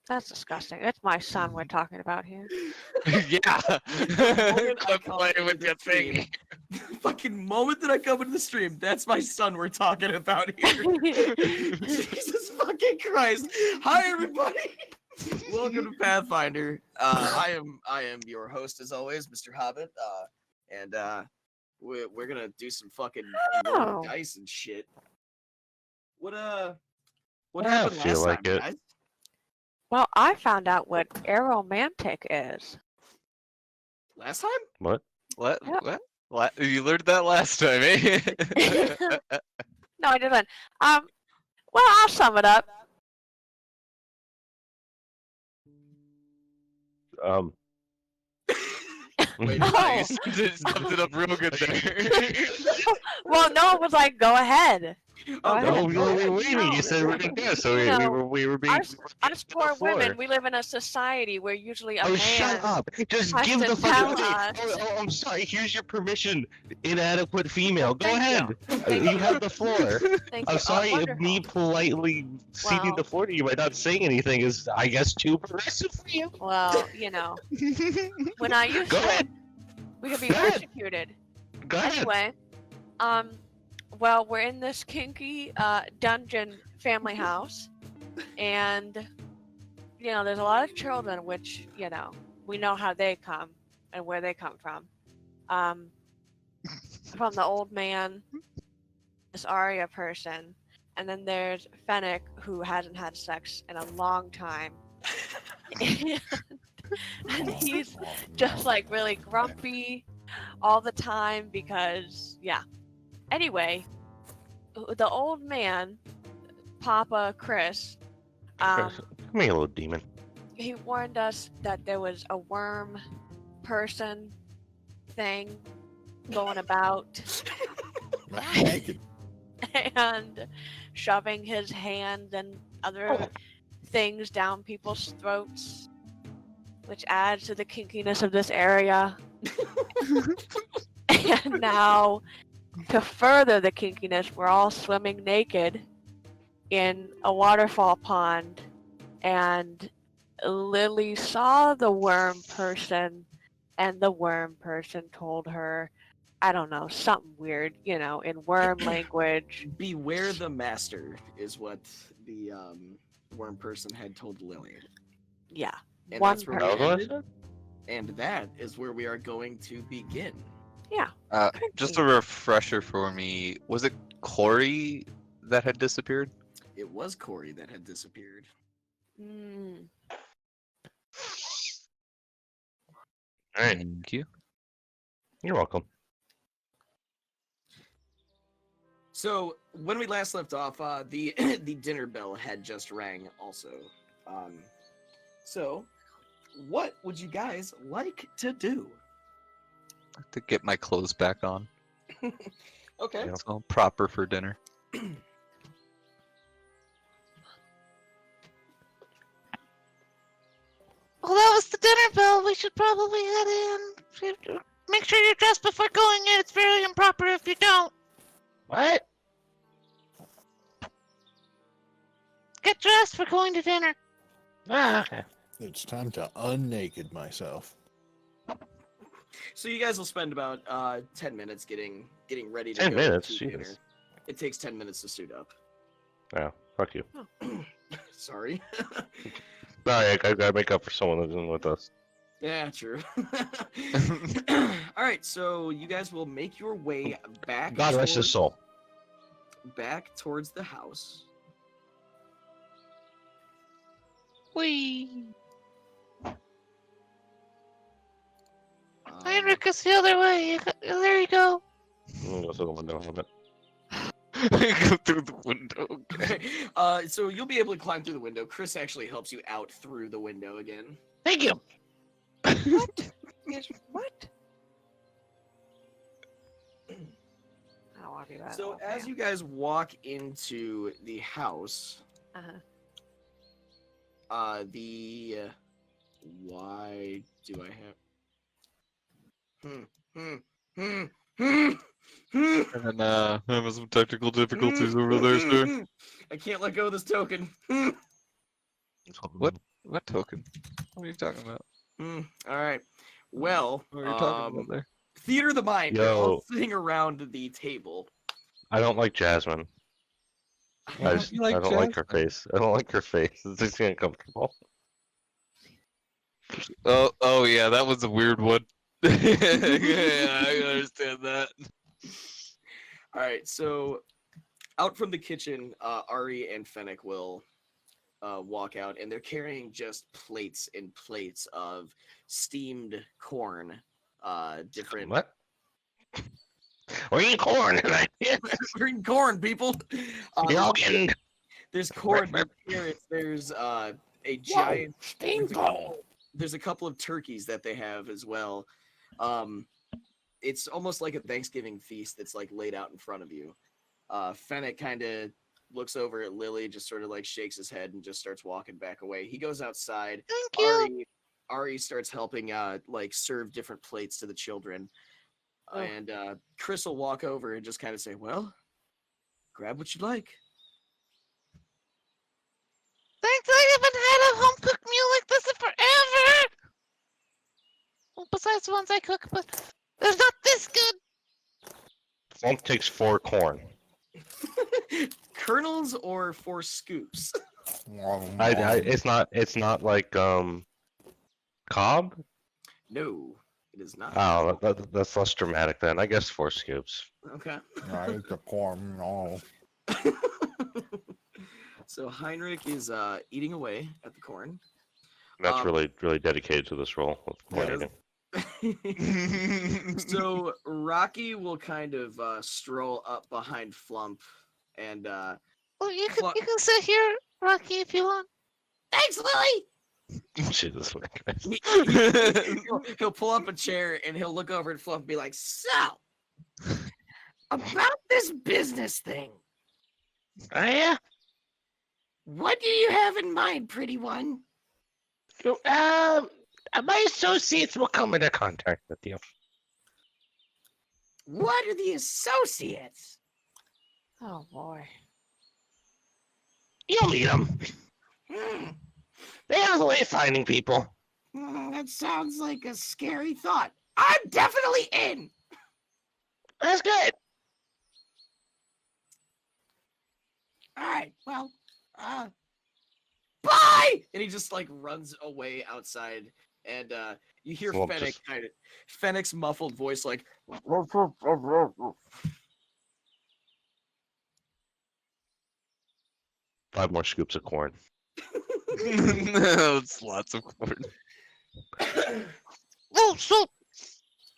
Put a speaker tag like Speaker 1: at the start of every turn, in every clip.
Speaker 1: That's disgusting. It's my son we're talking about here.
Speaker 2: Yeah.
Speaker 3: moment I
Speaker 2: Quit
Speaker 3: come
Speaker 2: playing
Speaker 3: into
Speaker 2: with
Speaker 3: the
Speaker 2: your
Speaker 3: stream,
Speaker 2: thing.
Speaker 3: fucking moment that I come into the stream, that's my son we're talking about here. Jesus fucking Christ! Hi everybody. Welcome to Pathfinder. I am your host as always, Mr. Hobbit. And we're gonna do some fucking rolling
Speaker 1: Oh.
Speaker 3: dice and shit. What
Speaker 4: I
Speaker 3: happened
Speaker 4: feel
Speaker 3: last
Speaker 4: like
Speaker 3: time,
Speaker 4: it.
Speaker 3: guys?
Speaker 1: Well, I found out what aromantic is.
Speaker 3: Last time?
Speaker 4: What?
Speaker 2: What?
Speaker 1: Yep.
Speaker 2: What? You learned that last time, eh?
Speaker 1: No, I didn't. Well, I'll sum it up.
Speaker 3: Wait,
Speaker 2: Oh,
Speaker 1: Oh.
Speaker 2: you summed it up real good there.
Speaker 1: Well, no, it was like, go ahead.
Speaker 3: Oh,
Speaker 1: Go
Speaker 3: go
Speaker 1: ahead.
Speaker 4: Oh,
Speaker 3: ahead.
Speaker 4: wait,
Speaker 3: No,
Speaker 4: you said we're gonna go, so
Speaker 1: You know,
Speaker 4: we were being
Speaker 1: Us poor women, we live in a society where usually a
Speaker 4: Oh,
Speaker 1: man
Speaker 4: shut up! Just
Speaker 1: has
Speaker 4: give
Speaker 1: to
Speaker 4: the
Speaker 1: tell
Speaker 4: fucking.
Speaker 1: us.
Speaker 4: Oh, I'm sorry. Here's your permission, inadequate female. Go
Speaker 1: Thank
Speaker 4: ahead.
Speaker 1: you. Thank
Speaker 4: You
Speaker 1: you.
Speaker 4: have the floor.
Speaker 1: Thank
Speaker 4: I'm
Speaker 1: you.
Speaker 4: sorry
Speaker 1: Oh,
Speaker 4: if me
Speaker 1: wonderful.
Speaker 4: politely ceding the
Speaker 1: Well,
Speaker 4: floor to you by not saying anything is, I guess, too progressive for you.
Speaker 1: well, you know, when I used
Speaker 4: Go
Speaker 1: to,
Speaker 4: ahead.
Speaker 1: we could be
Speaker 4: Go ahead.
Speaker 1: persecuted.
Speaker 4: Go ahead.
Speaker 1: Anyway, well, we're in this kinky dungeon family house, and you know, there's a lot of children, which you know, we know how they come and where they come from. From the old man, this Arya person, and then there's Fennec, who hasn't had sex in a long time. And he's just like really grumpy all the time because, yeah. Anyway, the old man, Papa Chris,
Speaker 4: Come here, little demon.
Speaker 1: he warned us that there was a worm person thing going about and shoving his hand and other things down people's throats, which adds to the kinkiness of this area. And now, to further the kinkiness, we're all swimming naked in a waterfall pond, and Lily saw the worm person, and the worm person told her, I don't know, something weird, you know, in worm language.
Speaker 3: Beware the master is what the worm person had told Lily.
Speaker 1: Yeah,
Speaker 3: And
Speaker 1: one
Speaker 3: that's where
Speaker 4: That was
Speaker 3: we
Speaker 4: what I
Speaker 3: ended,
Speaker 4: said?
Speaker 3: and that is where we are going to begin.
Speaker 1: yeah.
Speaker 2: Just a refresher for me. Was it Corey that had disappeared?
Speaker 3: It was Corey that had disappeared.
Speaker 1: Mm.
Speaker 4: All right.
Speaker 2: Thank you.
Speaker 4: You're welcome.
Speaker 3: So when we last left off, the the dinner bell had just rang. Also, so what would you guys like to do?
Speaker 2: To get my clothes back on.
Speaker 3: Okay.
Speaker 4: Yeah.
Speaker 2: It's all proper for dinner.
Speaker 5: Well, that was the dinner bell. We should probably head in. Make sure you're dressed before going in. It's very improper if you don't.
Speaker 4: What?
Speaker 5: Get dressed for going to dinner.
Speaker 4: Ah, okay.
Speaker 6: It's time to unnaked myself.
Speaker 3: So you guys will spend about 10 minutes getting ready to
Speaker 4: 10
Speaker 3: go
Speaker 4: minutes?
Speaker 3: to dinner.
Speaker 4: Jesus.
Speaker 3: It takes 10 minutes to suit up.
Speaker 4: Oh, fuck you.
Speaker 3: Sorry.
Speaker 4: Sorry, I gotta make up for someone that isn't with us.
Speaker 3: Yeah, true. All right, so you guys will make your way back.
Speaker 4: God rest his soul.
Speaker 3: Back towards the house.
Speaker 5: Whee!
Speaker 3: Um,
Speaker 5: Heinrich is the other way. There you go.
Speaker 4: I'm gonna go through the window a little bit.
Speaker 2: Go through the window. Okay.
Speaker 3: So you'll be able to climb through the window. Chris actually helps you out through the window again.
Speaker 4: Thank you.
Speaker 1: What? Is what? I don't want to be that.
Speaker 3: So
Speaker 1: old
Speaker 3: as
Speaker 1: man.
Speaker 3: you guys walk into the house,
Speaker 1: Uh-huh.
Speaker 3: why do I have?
Speaker 2: And having some technical difficulties over there, sir.
Speaker 3: I can't let go of this token.
Speaker 2: What? What token? What are you talking about?
Speaker 3: All right. Well,
Speaker 2: What are you talking about there?
Speaker 3: theater of the mind. You're all
Speaker 4: Yo.
Speaker 3: sitting around the table.
Speaker 4: I don't like Jasmine.
Speaker 2: Why don't you like
Speaker 4: I don't like her
Speaker 2: Jasmine?
Speaker 4: face. I don't like her face. It's just uncomfortable.
Speaker 2: Oh yeah, that was a weird one. Yeah, I understand that.
Speaker 3: All right. So, out from the kitchen, Ari and Fennec will walk out, and they're carrying just plates and plates of steamed corn. Different.
Speaker 4: What? We're eating corn tonight.
Speaker 3: We're eating corn, people.
Speaker 4: Y'all getting
Speaker 3: There's corn, there's carrots, there's a giant there's a couple of turkeys that they have as well. It's almost like a Thanksgiving feast that's like laid out in front of you. Fennec kind of looks over at Lily, just sort of like shakes his head and just starts walking back away. He goes outside.
Speaker 5: Thank you.
Speaker 3: Ari starts helping like serve different plates to the children.
Speaker 1: Oh.
Speaker 3: And Chris will walk over and just kind of say, well, grab what you like.
Speaker 5: Thanks, I haven't had a home cooked meal like this in forever. Well, besides the ones I cook, but they're not this good.
Speaker 4: Flump takes 4 corn.
Speaker 3: Kernels or 4 scoops?
Speaker 4: It's not like Cobb?
Speaker 3: No, it is not.
Speaker 4: Oh, that's less dramatic then. I guess 4 scoops.
Speaker 3: Okay.
Speaker 6: I eat the corn. No.
Speaker 3: So Heinrich is eating away at the corn.
Speaker 4: That's really dedicated to this role of corn eating.
Speaker 3: So Rocky will kind of stroll up behind Flump and
Speaker 5: Well, you can sit here, Rocky, if you want. Thanks, Lily.
Speaker 4: Jesus Christ.
Speaker 3: he'll pull up a chair and he'll look over at Flump and be like, so about this business thing,
Speaker 4: Oh yeah.
Speaker 3: what do you have in mind, pretty one?
Speaker 4: So, my associates will come into contact with you.
Speaker 3: What are the associates?
Speaker 1: Oh boy.
Speaker 4: You'll meet them.
Speaker 3: Hmm.
Speaker 4: They have a way of finding people.
Speaker 3: That sounds like a scary thought. I'm definitely in.
Speaker 4: That's good.
Speaker 3: All right, well, bye! And he just like runs away outside, and you hear
Speaker 4: Well,
Speaker 3: Fennec's muffled voice like,
Speaker 4: 5 more scoops of corn.
Speaker 2: It's lots of corn.
Speaker 5: Oh, so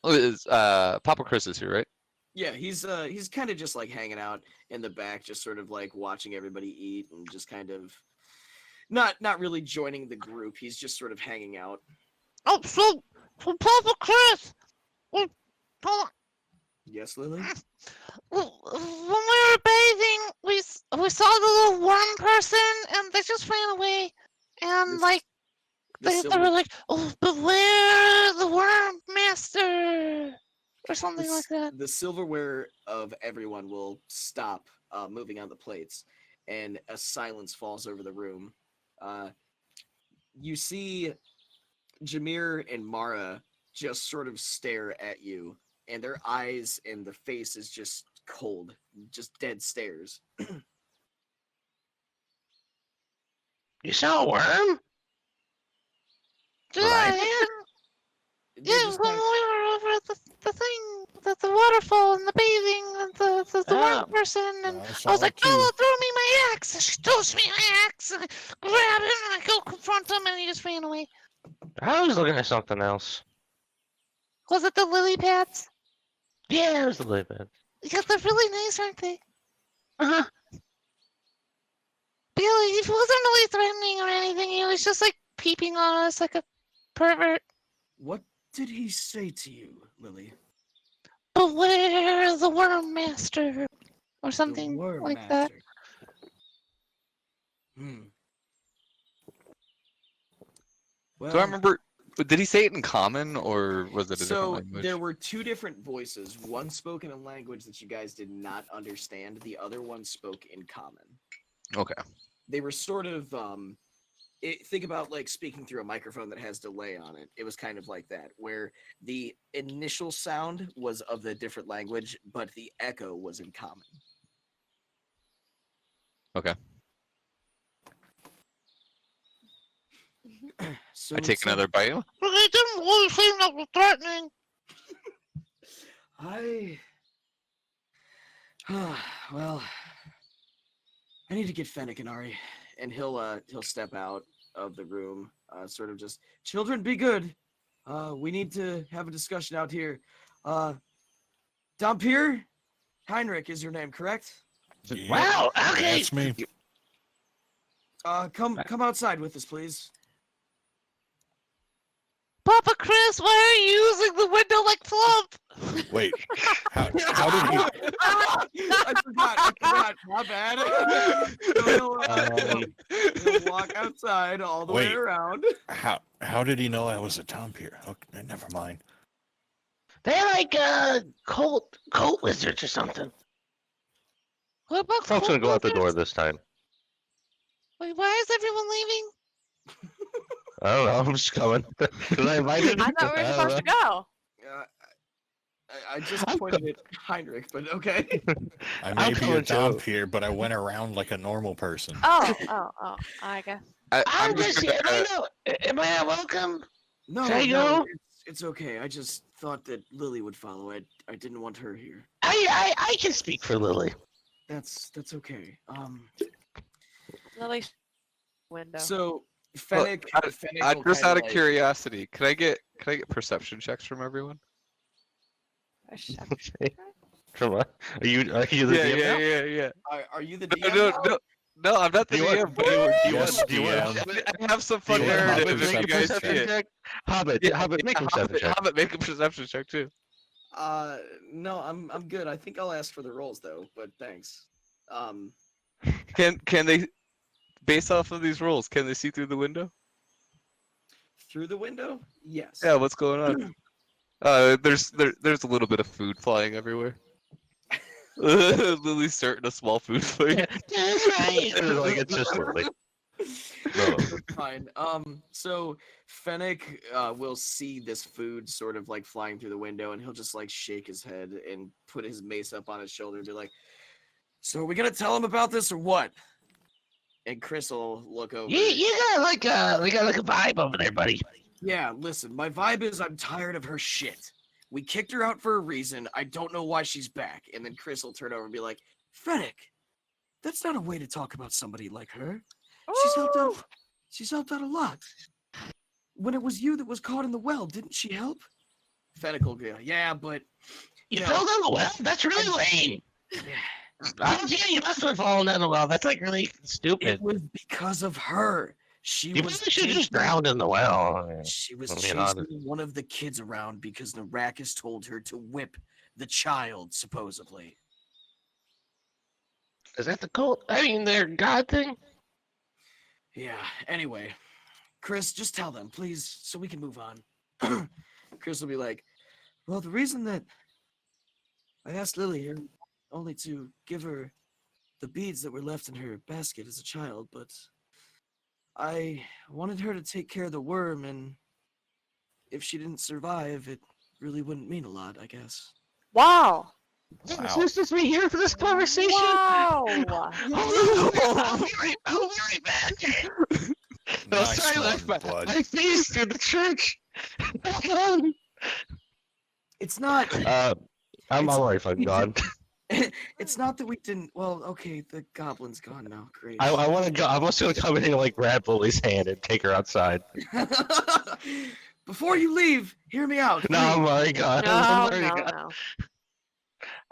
Speaker 2: Oh, is Papa Chris is here, right?
Speaker 3: yeah, he's kind of just like hanging out in the back, just sort of like watching everybody eat and just kind of not really joining the group. He's just sort of hanging out.
Speaker 5: so Papa Chris. Well, hold on.
Speaker 3: Yes, Lily?
Speaker 5: Well, when we were bathing, we saw the little worm person, and they just ran away. And
Speaker 3: This-
Speaker 5: like
Speaker 3: the
Speaker 5: they
Speaker 3: silver-
Speaker 5: were like, "Oh, beware the worm master," or something like that.
Speaker 3: The silverware of everyone will stop moving on the plates, and a silence falls over the room. You see Jameer and Mara just sort of stare at you, and their eyes and the face is just cold, just dead stares.
Speaker 4: You saw a worm?
Speaker 5: Yeah,
Speaker 3: Right.
Speaker 5: yeah,
Speaker 3: They're
Speaker 5: yeah.
Speaker 3: just
Speaker 5: When
Speaker 3: kind
Speaker 5: we were over at the thing, the waterfall and the bathing, and the
Speaker 4: Oh.
Speaker 5: worm person, and
Speaker 6: I
Speaker 5: I
Speaker 6: saw
Speaker 5: was
Speaker 6: it
Speaker 5: like,
Speaker 6: too.
Speaker 5: "Oh, throw me my axe!" And she throws me my axe, and I grab him, and I go confront him, and he just ran away.
Speaker 4: I was looking at something else.
Speaker 5: Was it the lily pads?
Speaker 4: Yeah, it was a little bit.
Speaker 5: Because they're really nice, aren't they?
Speaker 4: Uh-huh.
Speaker 5: But yeah, like, he wasn't really threatening or anything. He was just like peeping on us like a pervert.
Speaker 3: What did he say to you, Lily?
Speaker 5: Beware the worm master, or something
Speaker 3: The worm
Speaker 5: like that.
Speaker 3: master. Hmm. Well,
Speaker 2: Do I remember? Did he say it in common or was it a different
Speaker 3: so
Speaker 2: language?
Speaker 3: there were 2 different voices. One spoke in a language that you guys did not understand. The other one spoke in common.
Speaker 2: Okay.
Speaker 3: They were sort of think about like speaking through a microphone that has delay on it. It was kind of like that, where the initial sound was of the different language, but the echo was in common.
Speaker 2: Okay.
Speaker 3: So
Speaker 2: I take
Speaker 3: it's,
Speaker 2: another bite.
Speaker 5: But they didn't really seem that were threatening.
Speaker 3: Well, I need to get Fennec and Ari, and he'll step out of the room, sort of just, children, be good. We need to have a discussion out here. Dampier Heinrich is your name, correct?
Speaker 6: Yeah,
Speaker 4: Wow, okay.
Speaker 6: that's me.
Speaker 3: Come outside with us, please.
Speaker 5: Papa Chris, why are you using the window like Plump?
Speaker 6: Wait, how did he?
Speaker 3: I forgot. My bad. He'll walk outside all the way
Speaker 6: Wait.
Speaker 3: around.
Speaker 6: How did he know I was a Dampier? Okay, never mind.
Speaker 4: They're like cult wizards or something.
Speaker 5: What about
Speaker 7: Folks gonna go out the door
Speaker 5: wizards?
Speaker 7: this time.
Speaker 5: Wait, why is everyone leaving?
Speaker 7: I don't know. I'm just coming. Cause I invited.
Speaker 1: I thought we were
Speaker 7: I don't
Speaker 1: supposed to
Speaker 7: know.
Speaker 1: go.
Speaker 3: I just pointed at Heinrich, but okay.
Speaker 6: I
Speaker 7: I'm
Speaker 6: may be a
Speaker 7: coming too.
Speaker 6: Dampier, but I went around like a normal person.
Speaker 1: Oh, I guess.
Speaker 4: I'm just here.
Speaker 2: gonna-
Speaker 4: I know. Am I not welcome?
Speaker 3: No,
Speaker 4: Should I go?
Speaker 3: it's okay. I just thought that Lily would follow. I didn't want her here.
Speaker 4: I can speak for Lily.
Speaker 3: That's okay.
Speaker 1: Lily's window.
Speaker 3: So Fennec, Fennec will
Speaker 2: Just
Speaker 3: kinda
Speaker 2: out of
Speaker 3: like-
Speaker 2: curiosity, can I get perception checks from everyone?
Speaker 7: Come on. Are you the DM now?
Speaker 2: Yeah.
Speaker 3: Are you the
Speaker 2: No,
Speaker 3: DM? now?
Speaker 2: no, I'm not the
Speaker 7: Do you want-
Speaker 2: DM. But
Speaker 6: Yes,
Speaker 7: do you want-
Speaker 6: DM.
Speaker 2: I have some fun
Speaker 6: Do you want
Speaker 2: narrative
Speaker 6: Hobbit
Speaker 2: if you
Speaker 6: make a
Speaker 2: guys
Speaker 6: perception
Speaker 2: see it.
Speaker 7: check? Hobbit, Hobbit, make a perception check.
Speaker 2: Hobbit, make a perception check too.
Speaker 3: No, I'm good. I think I'll ask for the rolls though, but thanks.
Speaker 2: Can they, based off of these rolls, can they see through the window?
Speaker 3: Through the window? Yes.
Speaker 2: Yeah, what's going on? There's a little bit of food flying everywhere. Lily's starting a small food fight.
Speaker 4: That's right.
Speaker 7: Like it's just Lily. No.
Speaker 3: Fine. So Fennec will see this food sort of like flying through the window, and he'll just like shake his head and put his mace up on his shoulder and be like, "So are we gonna tell him about this or what?" And Chris will look over.
Speaker 4: You got like a vibe over there, buddy.
Speaker 3: Yeah, listen, my vibe is I'm tired of her shit. We kicked her out for a reason. I don't know why she's back. And then Chris will turn over and be like, Fennec, that's not a way to talk about somebody like her. She's helped out a lot. When it was you that was caught in the well, didn't she help? Fennec will go, yeah, but
Speaker 4: You
Speaker 3: know,
Speaker 4: fell down the well? That's really lame. Yeah, you must have fallen down the well. That's like really stupid.
Speaker 3: it was because of her. She
Speaker 4: You
Speaker 3: was
Speaker 4: probably should have just
Speaker 3: chasing-
Speaker 4: drowned in the well.
Speaker 3: She was
Speaker 7: I mean,
Speaker 3: chasing
Speaker 7: honest-
Speaker 3: one of the kids around because Narakis told her to whip the child, supposedly.
Speaker 4: Is that the cult? I mean, their god thing?
Speaker 3: Yeah, anyway. Chris, just tell them, please, so we can move on. Chris will be like, well, the reason that I asked Lily here only to give her the beads that were left in her basket as a child, but I wanted her to take care of the worm, and if she didn't survive, it really wouldn't mean a lot, I guess.
Speaker 1: Wow.
Speaker 4: Is this just me here for this conversation?
Speaker 1: Wow.
Speaker 4: I'll be right back.
Speaker 2: No,
Speaker 6: Nice
Speaker 2: sorry,
Speaker 6: one,
Speaker 2: that's bad.
Speaker 6: bud.
Speaker 4: I faced through the church.
Speaker 3: It's not.
Speaker 7: I'm alright if I'm gone.
Speaker 3: It's not that we didn't. Well, okay, the goblin's gone now. Great.
Speaker 7: I want to go. I'm also gonna come in and like grab Lily's hand and take her outside.
Speaker 3: Before you leave, hear me out.
Speaker 7: No, I'm already gone.
Speaker 1: No,
Speaker 7: I'm already
Speaker 1: no,
Speaker 7: gone.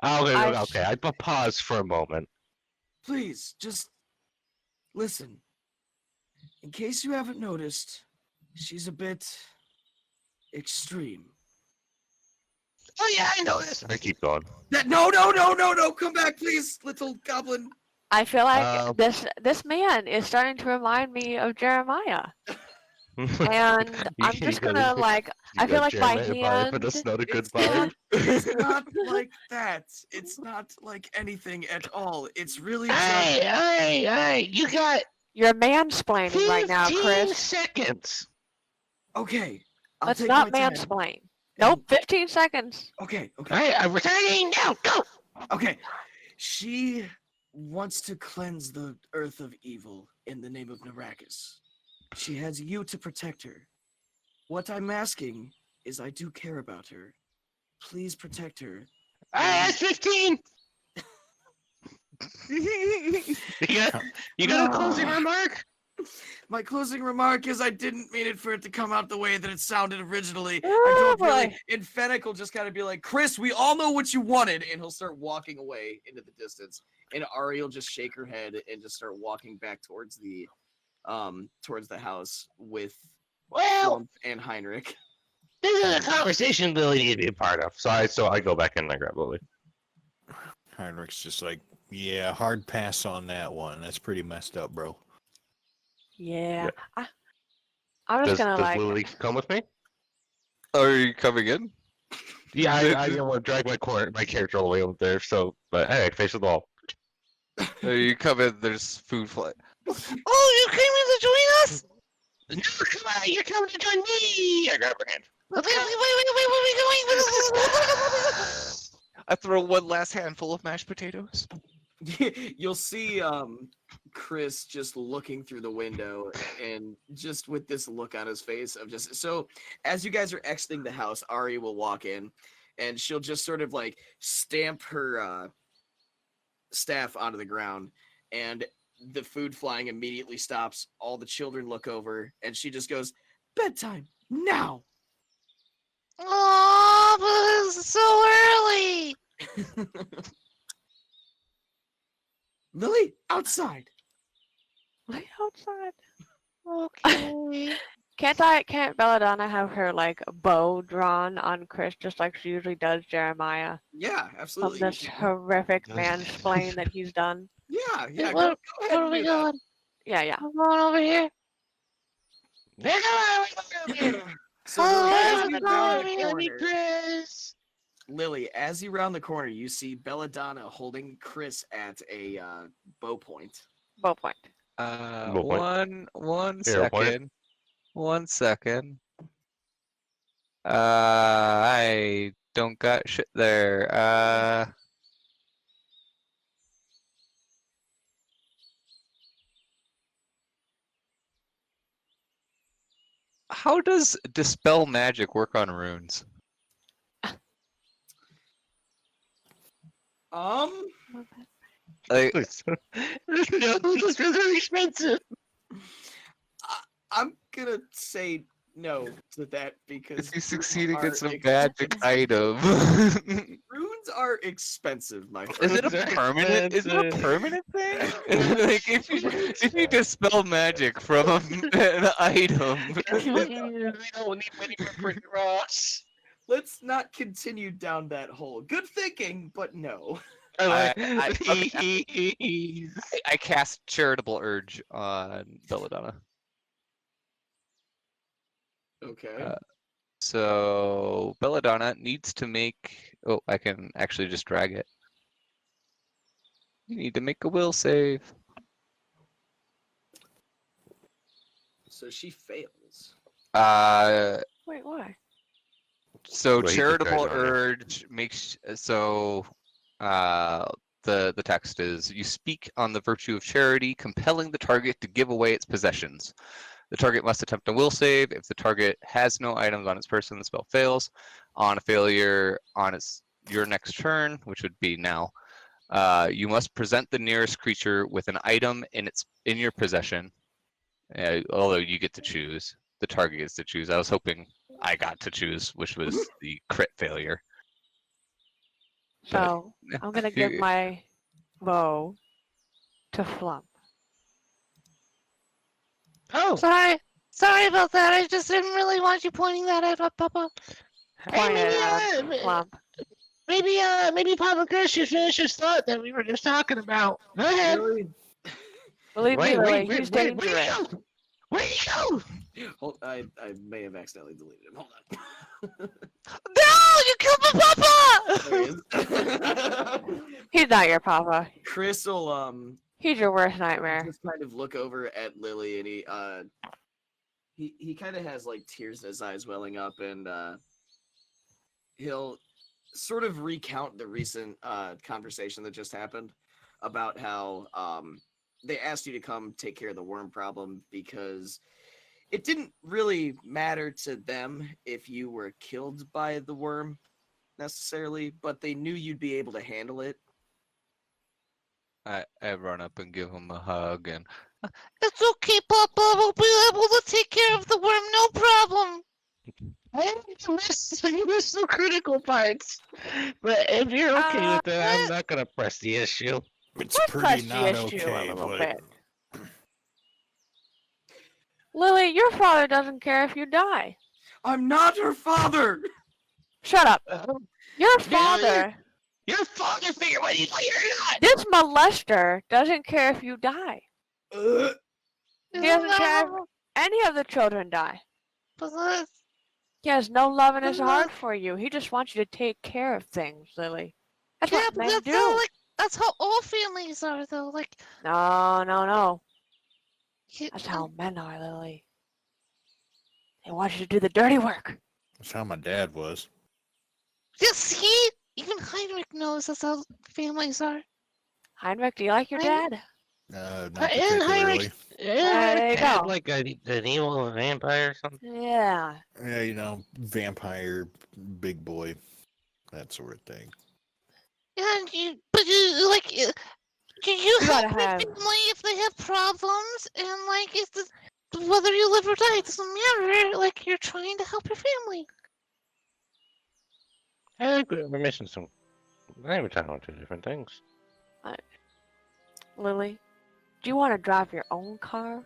Speaker 1: no.
Speaker 7: Okay. I pause for a moment.
Speaker 3: Please, just listen. In case you haven't noticed, she's a bit extreme.
Speaker 4: Oh yeah, I know this.
Speaker 7: I keep going.
Speaker 3: No! Come back, please, little goblin.
Speaker 1: I feel like
Speaker 7: Um,
Speaker 1: this man is starting to remind me of Jeremiah, and I'm just gonna like. I feel like my hand.
Speaker 7: For the snow to
Speaker 3: It's
Speaker 7: goodbye.
Speaker 3: It's not like that. It's not like anything at all. It's really just.
Speaker 4: Hey, you
Speaker 1: You're mansplaining right now,
Speaker 4: 15
Speaker 1: Chris.
Speaker 4: seconds.
Speaker 3: Okay. I'll
Speaker 1: Let's
Speaker 3: take
Speaker 1: not
Speaker 3: my time.
Speaker 1: mansplain. Nope, 15 seconds.
Speaker 3: Okay.
Speaker 4: All right, I'm returning now. Go.
Speaker 3: Okay. She wants to cleanse the earth of evil in the name of Narakis. She has you to protect her. What I'm asking is I do care about her. Please protect her.
Speaker 4: That's 15. You got a closing remark?
Speaker 3: My closing remark is I didn't mean it for it to come out the way that it sounded originally. I
Speaker 1: Oh,
Speaker 3: don't really.
Speaker 1: boy.
Speaker 3: And Fennec will just kind of be like, Chris, we all know what you wanted. And he'll start walking away into the distance. And Ari will just shake her head and just start walking back towards the house with
Speaker 4: Well,
Speaker 3: Flump and Heinrich.
Speaker 4: this is a conversation Lily needs to be a part of. So I go back in and I grab Lily.
Speaker 6: Heinrich's just like, yeah, hard pass on that one. That's pretty messed up, bro.
Speaker 1: Yeah. I'm just
Speaker 7: Does
Speaker 1: gonna like.
Speaker 7: Lily come with me?
Speaker 2: Are you coming in?
Speaker 7: Yeah, I don't want to drag my character all the way over there. So, but hey, face the wall.
Speaker 2: Are you coming? There's food fly.
Speaker 5: Oh, you came in to join us?
Speaker 4: No, come on, you're coming to join me. I grab her hand.
Speaker 5: Wait, where are we going?
Speaker 2: I throw one last handful of mashed potatoes.
Speaker 3: You'll see Chris just looking through the window and just with this look on his face of just so as you guys are exiting the house, Ari will walk in and she'll just sort of like stamp her staff onto the ground and the food flying immediately stops. All the children look over and she just goes, bedtime now.
Speaker 5: Oh, but it's so early.
Speaker 3: Lily, outside.
Speaker 1: Lay outside.
Speaker 5: Okay.
Speaker 1: Can't Belladonna have her like bow drawn on Chris just like she usually does Jeremiah
Speaker 3: Yeah,
Speaker 1: from
Speaker 3: absolutely.
Speaker 1: this horrific mansplain that he's done?
Speaker 3: Yeah,
Speaker 5: Hey,
Speaker 3: go
Speaker 5: where
Speaker 3: ahead
Speaker 5: are
Speaker 3: and
Speaker 5: we
Speaker 3: do that.
Speaker 5: going?
Speaker 1: Yeah.
Speaker 5: I'm going over here.
Speaker 4: There go.
Speaker 3: So
Speaker 5: Oh,
Speaker 3: Lily, as you
Speaker 5: I'm
Speaker 3: round
Speaker 5: sorry,
Speaker 3: the
Speaker 4: Let me,
Speaker 3: corner,
Speaker 4: Chris.
Speaker 3: Lily, as you round the corner, you see Belladonna holding Chris at a bow point.
Speaker 1: Bow point.
Speaker 7: Well, what?
Speaker 2: One
Speaker 7: Here, what?
Speaker 2: second. 1 second. I don't got shit there. How does dispel magic work on runes? Like,
Speaker 4: No, this is really expensive.
Speaker 3: I'm gonna say no to that because
Speaker 2: if you succeed
Speaker 3: runes
Speaker 2: against
Speaker 3: are
Speaker 2: a magic
Speaker 3: expensive.
Speaker 2: item.
Speaker 3: Runes are expensive, my
Speaker 2: Is
Speaker 3: friend.
Speaker 2: it a permanent? Is it a permanent thing? Like if you dispel magic from an item,
Speaker 4: We don't need many different rocks.
Speaker 3: Let's not continue down that hole. Good thinking, but no.
Speaker 2: I cast Charitable Urge on Belladonna.
Speaker 3: Okay.
Speaker 2: So Belladonna needs to make. Oh, I can actually just drag it. You need to make a will save.
Speaker 3: So she fails.
Speaker 1: Wait, why?
Speaker 2: So
Speaker 7: Well, he
Speaker 2: Charitable
Speaker 7: decides on it.
Speaker 2: Urge makes so. The text is: you speak on the virtue of charity, compelling the target to give away its possessions. The target must attempt a will save. If the target has no items on its person, the spell fails. On a failure on your next turn, which would be now, you must present the nearest creature with an item in your possession. Although you get to choose, the target gets to choose. I was hoping I got to choose, which was the crit failure.
Speaker 1: So I'm gonna give
Speaker 2: you-
Speaker 1: my bow to Flump.
Speaker 4: Oh,
Speaker 5: Sorry about that. I just didn't really want you pointing that at Papa.
Speaker 1: Point
Speaker 4: maybe,
Speaker 1: it at Flump.
Speaker 4: maybe Papa Chris should finish his thought that we were just talking about. Go ahead.
Speaker 3: Really?
Speaker 1: Believe me, Lily, he's dangerous.
Speaker 4: Where'd he go?
Speaker 3: Hold, I may have accidentally deleted him. Hold on.
Speaker 5: No, you killed my Papa!
Speaker 3: There he is.
Speaker 1: He's not your papa.
Speaker 3: Chris will
Speaker 1: He's your worst
Speaker 3: I
Speaker 1: nightmare.
Speaker 3: just kind of look over at Lily, and he kind of has like tears in his eyes welling up, and he'll sort of recount the recent conversation that just happened about how they asked you to come take care of the worm problem because it didn't really matter to them if you were killed by the worm necessarily, but they knew you'd be able to handle it.
Speaker 2: I run up and give him a hug and
Speaker 5: It's okay, Papa. We'll be able to take care of the worm, no problem.
Speaker 4: You missed some critical parts. But if you're okay with it, I'm not gonna press the issue.
Speaker 6: It's
Speaker 1: Let's press
Speaker 6: pretty
Speaker 1: the
Speaker 6: not
Speaker 1: issue a
Speaker 6: okay,
Speaker 1: little
Speaker 6: but
Speaker 1: bit. Lily, your father doesn't care if you die.
Speaker 3: I'm not her father.
Speaker 1: Shut up. Your
Speaker 4: Really?
Speaker 1: father,
Speaker 4: Your father figured when you you're not.
Speaker 1: this molester, doesn't care if you die.
Speaker 3: Ugh.
Speaker 1: He doesn't care if any of the children die.
Speaker 5: But
Speaker 1: He has no love in his heart for you. He just wants you to take care of things, Lily. That's
Speaker 5: yeah,
Speaker 1: what
Speaker 5: but
Speaker 1: men
Speaker 5: that's
Speaker 1: do.
Speaker 5: how, like, that's how all families are, though. Like,
Speaker 1: No.
Speaker 5: you-
Speaker 1: That's how men are, Lily. They want you to do the dirty work.
Speaker 6: that's how my dad was.
Speaker 5: you see, even Heinrich knows that's how families are.
Speaker 1: Heinrich, do you like your
Speaker 5: Heinrich-
Speaker 1: dad?
Speaker 6: Not
Speaker 4: And
Speaker 6: particularly.
Speaker 1: There you
Speaker 4: Had
Speaker 1: go.
Speaker 4: like an evil vampire or something.
Speaker 1: Yeah.
Speaker 6: Yeah, you know, vampire, big boy, that sort of thing.
Speaker 5: Yeah, but you, like, you help
Speaker 1: gotta
Speaker 5: your
Speaker 1: have-
Speaker 5: family if they have problems, and, like, whether you live or die, it doesn't matter. Like, you're trying to help your family.
Speaker 4: I think we're missing some. I think we're talking about two different things.
Speaker 1: Lily, do you want to drive your own car? Do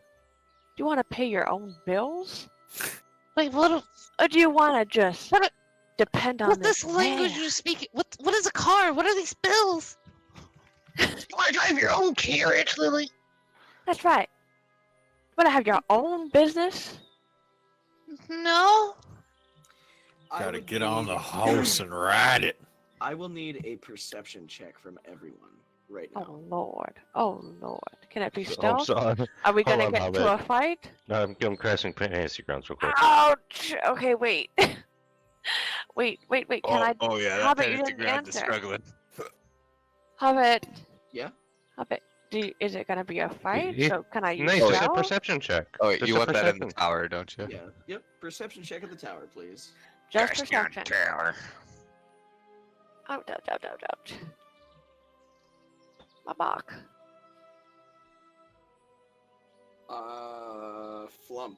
Speaker 1: you want to pay your own bills?
Speaker 5: Like, what?
Speaker 1: Or do you want to just
Speaker 5: What-
Speaker 1: depend on
Speaker 5: What this
Speaker 1: this
Speaker 5: language
Speaker 1: man?
Speaker 5: you speak? What is a car? What are these bills?
Speaker 4: You want to drive your own carriage, Lily?
Speaker 1: That's right. You want to have your own business?
Speaker 5: No.
Speaker 3: I
Speaker 6: Gotta
Speaker 3: would
Speaker 6: get on the
Speaker 3: need-
Speaker 6: horse and ride it.
Speaker 3: I will need a perception check from everyone right now.
Speaker 1: Oh Lord. Oh Lord. Can it be
Speaker 4: I'm
Speaker 1: stealth?
Speaker 4: sorry.
Speaker 1: Are we
Speaker 4: hold
Speaker 1: gonna
Speaker 4: on,
Speaker 1: get into
Speaker 4: Hobbit.
Speaker 1: a fight?
Speaker 4: No, I'm crashing fantasy grounds real quick.
Speaker 1: Ouch! Okay, wait. wait. Can I?
Speaker 2: oh yeah,
Speaker 1: How
Speaker 2: that
Speaker 1: about you
Speaker 2: fantasy
Speaker 1: didn't
Speaker 2: ground is
Speaker 1: answer?
Speaker 2: struggling.
Speaker 1: Hobbit.
Speaker 3: Yeah?
Speaker 1: Hobbit. Is it gonna be a fight?
Speaker 4: Yeah.
Speaker 1: So can I use
Speaker 4: Nice, just a
Speaker 1: stealth?
Speaker 4: perception check.
Speaker 2: Oh, wait,
Speaker 4: Just
Speaker 2: you
Speaker 4: a
Speaker 2: want that in the
Speaker 4: perception.
Speaker 2: tower, don't you?
Speaker 3: Yeah. Yep. Perception check at the tower, please.
Speaker 1: Just perception.
Speaker 2: tower.
Speaker 1: Ouch. My bark.
Speaker 3: Flump.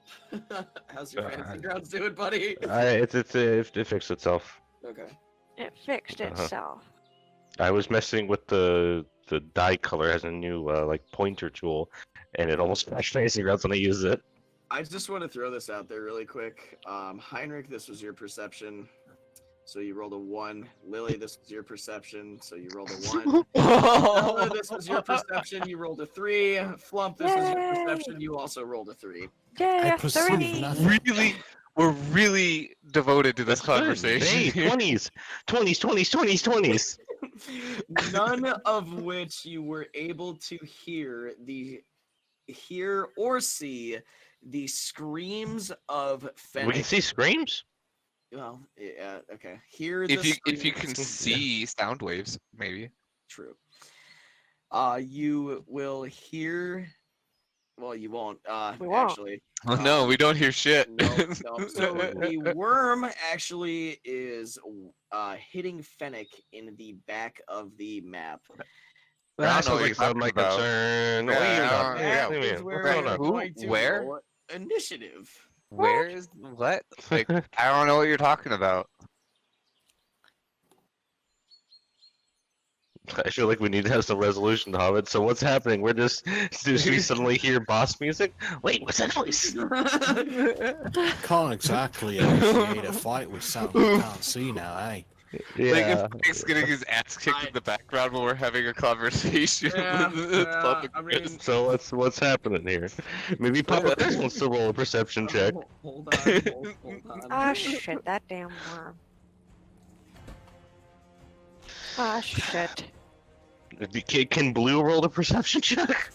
Speaker 3: How's your fantasy grounds doing, buddy?
Speaker 4: It fixed itself.
Speaker 3: Okay.
Speaker 1: It fixed
Speaker 4: Uh-huh.
Speaker 1: itself.
Speaker 4: I was messing with the dye color as a new like pointer tool, and it almost crashed fantasy grounds when I used it.
Speaker 3: I just want to throw this out there really quick. Heinrich, this was your perception. So you rolled a 1. Lily, this was your perception. So you rolled a 1. Ella, this was your perception. You rolled a 3. Flump, this was your
Speaker 1: Yay.
Speaker 3: perception. You also rolled a 3.
Speaker 1: Yeah,
Speaker 6: perceive
Speaker 1: 30.
Speaker 6: nothing.
Speaker 2: We're really devoted to this
Speaker 4: That's good.
Speaker 2: conversation.
Speaker 4: Hey,
Speaker 2: here.
Speaker 4: 20s.
Speaker 3: None of which you were able to hear or see the screams of Fennec.
Speaker 4: We can see screams.
Speaker 3: Well, yeah, okay. Hear the
Speaker 2: If you can
Speaker 3: screams.
Speaker 2: see sound waves, maybe.
Speaker 3: True. You will hear. Well, you won't.
Speaker 1: We won't.
Speaker 3: Actually.
Speaker 2: Oh no, we don't hear shit.
Speaker 3: No. So the worm actually is hitting Fennec in the back of the map.
Speaker 4: That's
Speaker 2: know what
Speaker 4: like
Speaker 2: you're
Speaker 4: some
Speaker 2: talking
Speaker 4: my
Speaker 2: about.
Speaker 4: concern.
Speaker 2: Yeah,
Speaker 4: What are you
Speaker 2: I
Speaker 4: talking
Speaker 2: don't-
Speaker 4: about?
Speaker 2: yeah,
Speaker 3: That is
Speaker 4: What's
Speaker 3: where
Speaker 4: going
Speaker 3: I'm
Speaker 4: on?
Speaker 2: Who?
Speaker 3: going to
Speaker 2: Where?
Speaker 3: roll initiative.
Speaker 2: Where is what? Like, I don't know what you're talking about.
Speaker 7: I feel like we need to have some resolution of it. So what's happening? We're just do we suddenly hear boss music? Wait, what's that noise?
Speaker 6: Can't exactly initiate a fight with something you can't see now, eh?
Speaker 2: Like if Frank's getting his ass kicked
Speaker 3: I-
Speaker 2: in the background while we're having a conversation.
Speaker 3: Yeah,
Speaker 2: It's
Speaker 3: yeah,
Speaker 2: public
Speaker 3: I mean,
Speaker 7: So what's happening here? Maybe Papa Chris wants to roll a perception check.
Speaker 3: Hold on.
Speaker 1: Ah, shit, that damn worm. Ah, shit.
Speaker 4: Can Blue roll the perception check?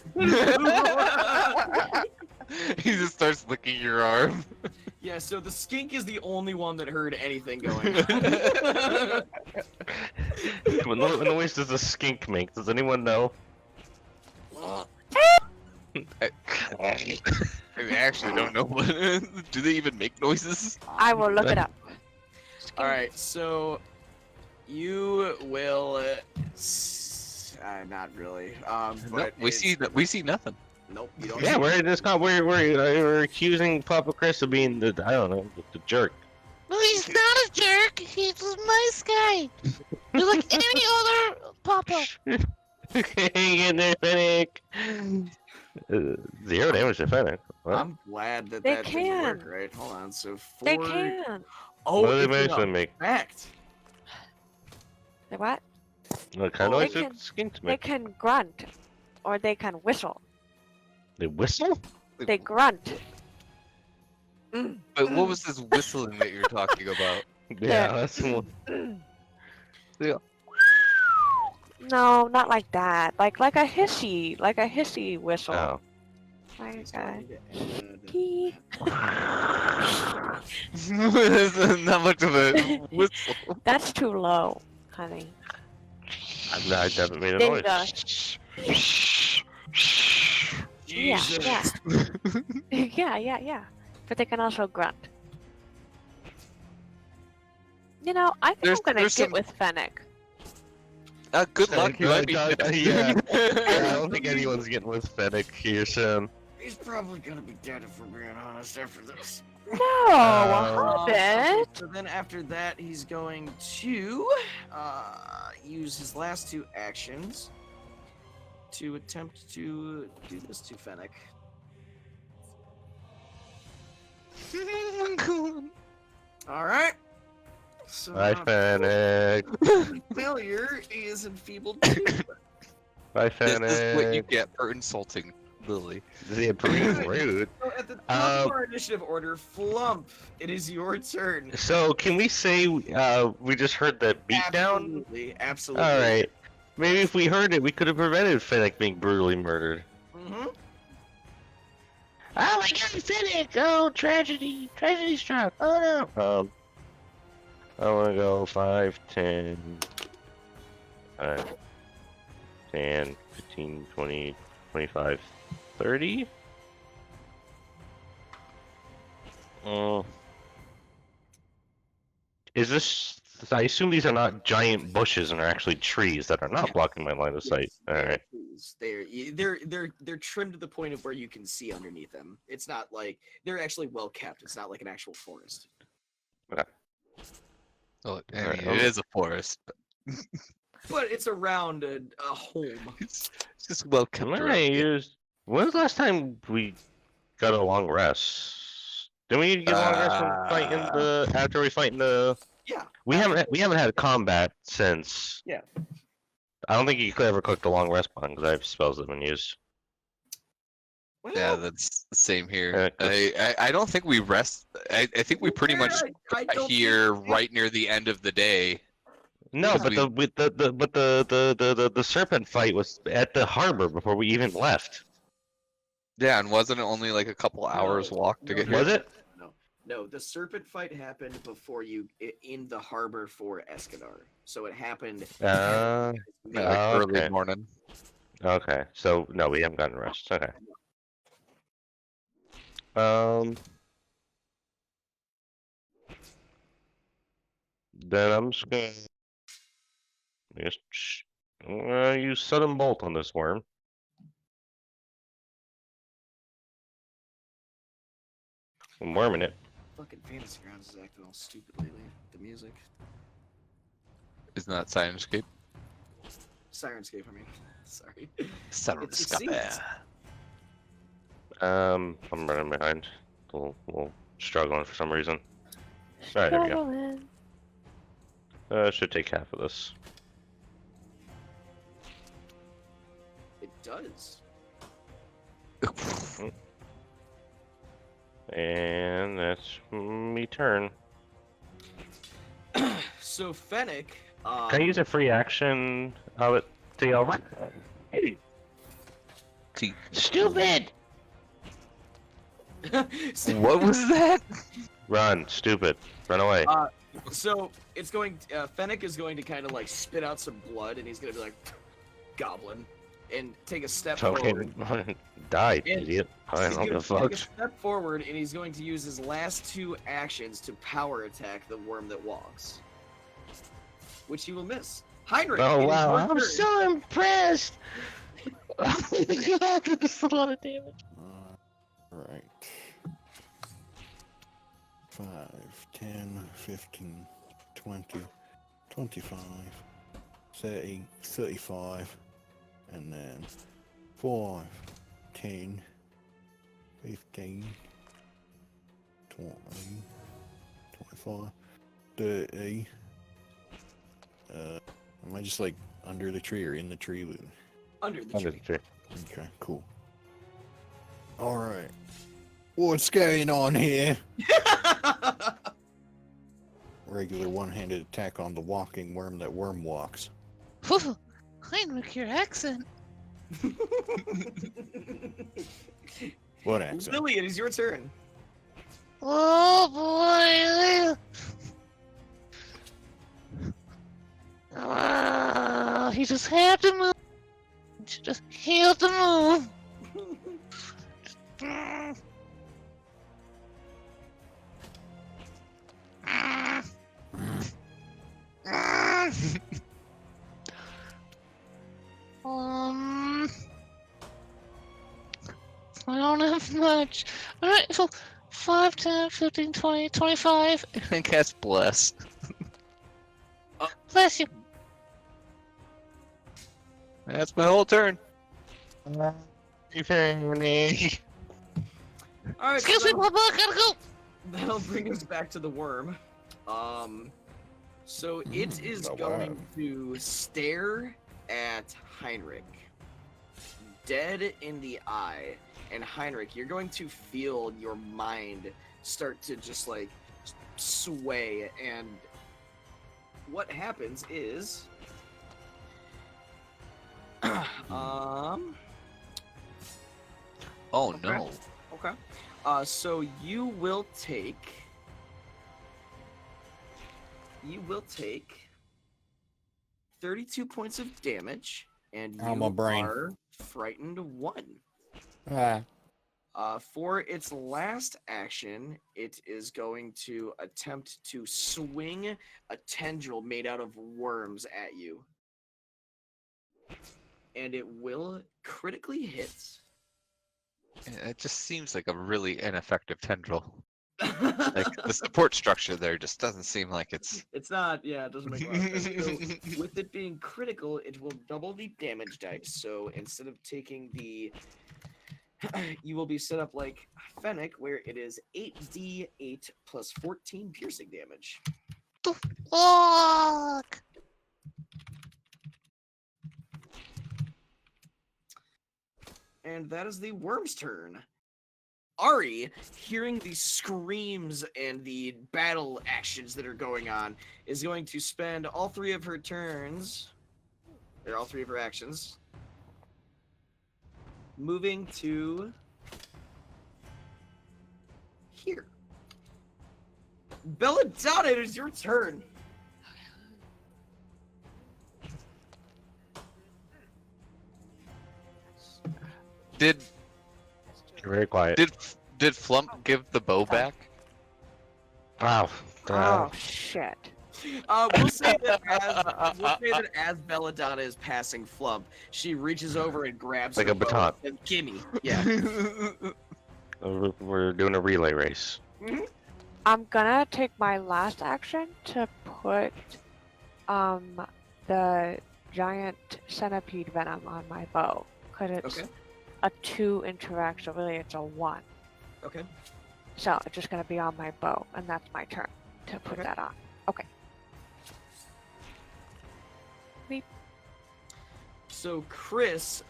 Speaker 2: He just starts licking your arm.
Speaker 3: Yeah, so the skink is the only one that heard anything going on.
Speaker 4: What noise does a skink make? Does anyone know?
Speaker 2: I actually don't know what. Do they even make noises?
Speaker 1: I will look it up.
Speaker 3: All right, so you will. Not really.
Speaker 2: Nope,
Speaker 3: But
Speaker 2: we see that. We see nothing.
Speaker 3: Nope, you don't.
Speaker 4: Yeah, we're accusing Papa Chris of being the the jerk.
Speaker 5: No, he's not a jerk. He's a nice guy. He's like any other papa.
Speaker 4: Hang in there, Fennec. 0 damage to Fennec. What?
Speaker 3: I'm glad that
Speaker 1: They
Speaker 3: that didn't work.
Speaker 1: can.
Speaker 3: Right, hold on. So 4.
Speaker 1: They can.
Speaker 3: Oh,
Speaker 4: What do they
Speaker 3: it's
Speaker 4: manage
Speaker 3: an
Speaker 4: to make?
Speaker 3: effect.
Speaker 1: They what?
Speaker 4: What kind of
Speaker 1: They
Speaker 4: noise do
Speaker 1: can-
Speaker 4: skinks
Speaker 1: They
Speaker 4: make?
Speaker 1: can grunt, or they can whistle.
Speaker 4: They whistle?
Speaker 1: They grunt.
Speaker 2: But what was this whistling that you're talking about?
Speaker 4: Yeah, that's the one.
Speaker 1: No, not like that. Like a hissy whistle.
Speaker 4: Oh.
Speaker 1: Like
Speaker 3: So I
Speaker 1: a
Speaker 3: need to add-
Speaker 1: hee.
Speaker 2: That's not much of a whistle.
Speaker 1: That's too low, honey.
Speaker 4: I haven't made a
Speaker 1: There you
Speaker 4: noise.
Speaker 1: Yeah,
Speaker 3: Jesus.
Speaker 1: yeah. But they can also grunt. You know, I think
Speaker 2: There's-
Speaker 1: I'm gonna
Speaker 2: there's
Speaker 1: get
Speaker 2: some-
Speaker 1: with Fennec.
Speaker 2: Good luck. You might be
Speaker 4: Yeah,
Speaker 2: dead.
Speaker 4: yeah. I don't think anyone's getting with Fennec here soon.
Speaker 3: He's probably gonna be dead if we're being honest after this.
Speaker 1: No, Hobbit.
Speaker 3: So then after that, he's going to use his last 2 actions to attempt to do this to Fennec. All right. So
Speaker 4: Bye, Fennec.
Speaker 3: failure is enfeebled 2.
Speaker 4: Bye,
Speaker 2: This is what you
Speaker 4: Fennec.
Speaker 2: get for insulting Lily.
Speaker 4: Yeah, pretty rude.
Speaker 3: So at the top of our initiative order, Flump, it is your turn.
Speaker 4: So, can we say we just heard that beatdown?
Speaker 3: Absolutely.
Speaker 4: All right. Maybe if we heard it, we could have prevented Fennec being brutally murdered.
Speaker 3: Mm-hmm.
Speaker 5: Oh my god, Fennec! Oh, tragedy! Tragedy struck! Oh no!
Speaker 4: I want to go 5, 10, 10, 15, 20, 25, 30. Is this? I assume these are not giant bushes and are actually trees that are not blocking my line of sight. All right.
Speaker 3: They're trimmed to the point of where you can see underneath them. It's not like they're actually well kept. It's not like an actual forest.
Speaker 2: Oh, I
Speaker 4: Alright,
Speaker 2: mean, it is a forest, but
Speaker 3: But it's around a home.
Speaker 2: it's just well kept.
Speaker 4: Can
Speaker 2: around
Speaker 4: I
Speaker 2: here.
Speaker 4: use? When's the last time we got a long rest? Didn't we get a long rest from fighting the after we fight in the?
Speaker 3: Yeah.
Speaker 4: We haven't had combat since.
Speaker 3: Yeah.
Speaker 4: I don't think you could ever cook the long rest button because I have spells that have been used.
Speaker 3: Well,
Speaker 2: Yeah, that's the same here.
Speaker 4: Yeah,
Speaker 2: I don't think we rest. I think we pretty much
Speaker 3: I don't think
Speaker 2: here
Speaker 3: we-
Speaker 2: right near the end of the day.
Speaker 4: No,
Speaker 2: Because
Speaker 4: but the serpent fight was at the harbor before we even left.
Speaker 2: Yeah, and wasn't it only like a couple hours walk to get here?
Speaker 4: Was it?
Speaker 3: No, the serpent fight happened before you in the harbor for Escadar. So it happened.
Speaker 2: Yeah, like early
Speaker 4: okay.
Speaker 2: morning.
Speaker 4: Okay. So no, we haven't gotten rest. Okay. Then I'm just gonna use sudden bolt on this worm. I'm worming it.
Speaker 3: Fucking Fantasy Grounds is acting all stupid lately. The music.
Speaker 2: Isn't that Sirenscape?
Speaker 3: Sirenscape, I mean. Sorry.
Speaker 2: Sirenscape.
Speaker 4: I'm running behind. A little struggling for some reason. Alright, here we go.
Speaker 1: Struggling.
Speaker 4: Should take half of this.
Speaker 3: It does.
Speaker 4: And that's me turn.
Speaker 3: So Fennec.
Speaker 4: Can I use a free action of it?
Speaker 7: See, all right.
Speaker 2: See,
Speaker 7: Stupid!
Speaker 2: what was that?
Speaker 7: Run, stupid. Run away.
Speaker 3: So it's going. Fennec is going to kind of like spit out some blood, and he's gonna be like, "Goblin," and take a step forward.
Speaker 7: Okay. Die,
Speaker 3: And
Speaker 7: idiot. I
Speaker 3: He's
Speaker 7: don't
Speaker 3: gonna
Speaker 7: give a
Speaker 3: take a
Speaker 7: fuck.
Speaker 3: step forward, and he's going to use his last 2 actions to power attack the worm that walks, which he will miss. Heinrich.
Speaker 7: Oh
Speaker 3: it is
Speaker 7: wow,
Speaker 3: your
Speaker 7: I'm
Speaker 3: turn.
Speaker 7: so impressed! Oh my god, that's a lot of damage.
Speaker 6: Alright. 5, 10, 15, 20, 25, 30, 35, and then 5, 10, 15, 20, 25, 30. Am I just like under the tree or in the tree?
Speaker 3: Under the
Speaker 7: Under
Speaker 3: tree.
Speaker 7: the tree.
Speaker 6: Okay, cool. Alright. What's going on here? Regular one-handed attack on the walking worm that worm walks.
Speaker 5: Whew, Heinrich, your accent.
Speaker 6: What accent?
Speaker 3: Lily, it is your turn.
Speaker 5: Oh boy. He just had to move. He just had to move. I don't have much. Alright, so 5, 10, 15, 20, 25.
Speaker 2: I guess bless.
Speaker 5: Bless you.
Speaker 2: That's my whole turn.
Speaker 3: All right.
Speaker 5: Excuse me, Papa, I gotta go.
Speaker 3: That'll bring us back to the worm. So it is
Speaker 6: the
Speaker 3: going
Speaker 6: worm.
Speaker 3: to stare at Heinrich, dead in the eye. And Heinrich, you're going to feel your mind start to just like sway. And what happens is,
Speaker 2: Oh
Speaker 3: Okay.
Speaker 2: no.
Speaker 3: okay. So you will take 32 points of damage, and you
Speaker 6: Ow, my brain.
Speaker 3: are frightened 1.
Speaker 6: Ah.
Speaker 3: For its last action, it is going to attempt to swing a tendril made out of worms at you. And it will critically hit.
Speaker 2: It just seems like a really ineffective tendril. Like the support structure there just doesn't seem like it's.
Speaker 3: It's not, yeah, it doesn't make a lot of sense. So, with it being critical, it will double the damage dice. So instead of taking the. You will be set up like Fennec, where it is 8d8 plus 14 piercing damage.
Speaker 5: Fuck.
Speaker 3: And that is the worm's turn. Ari, hearing the screams and the battle actions that are going on, is going to spend all 3 of her turns, or all 3 of her actions, moving to here. Belladonna, it is your turn.
Speaker 2: Did
Speaker 7: You're very quiet.
Speaker 2: did Flump give the bow back?
Speaker 7: Wow.
Speaker 1: Oh shit.
Speaker 3: We'll say that as Belladonna is passing Flump, she reaches over and grabs
Speaker 7: Like
Speaker 3: her
Speaker 7: a baton.
Speaker 3: bow and gimme. Yeah.
Speaker 7: We're doing a relay race.
Speaker 1: I'm gonna take my last action to put the giant centipede venom on my bow, because it's
Speaker 3: Okay.
Speaker 1: a 2 interact, so really it's a 1.
Speaker 3: Okay.
Speaker 1: So it's just gonna be on my bow, and that's my turn to put
Speaker 3: Okay.
Speaker 1: that on. Okay.
Speaker 3: So Chris,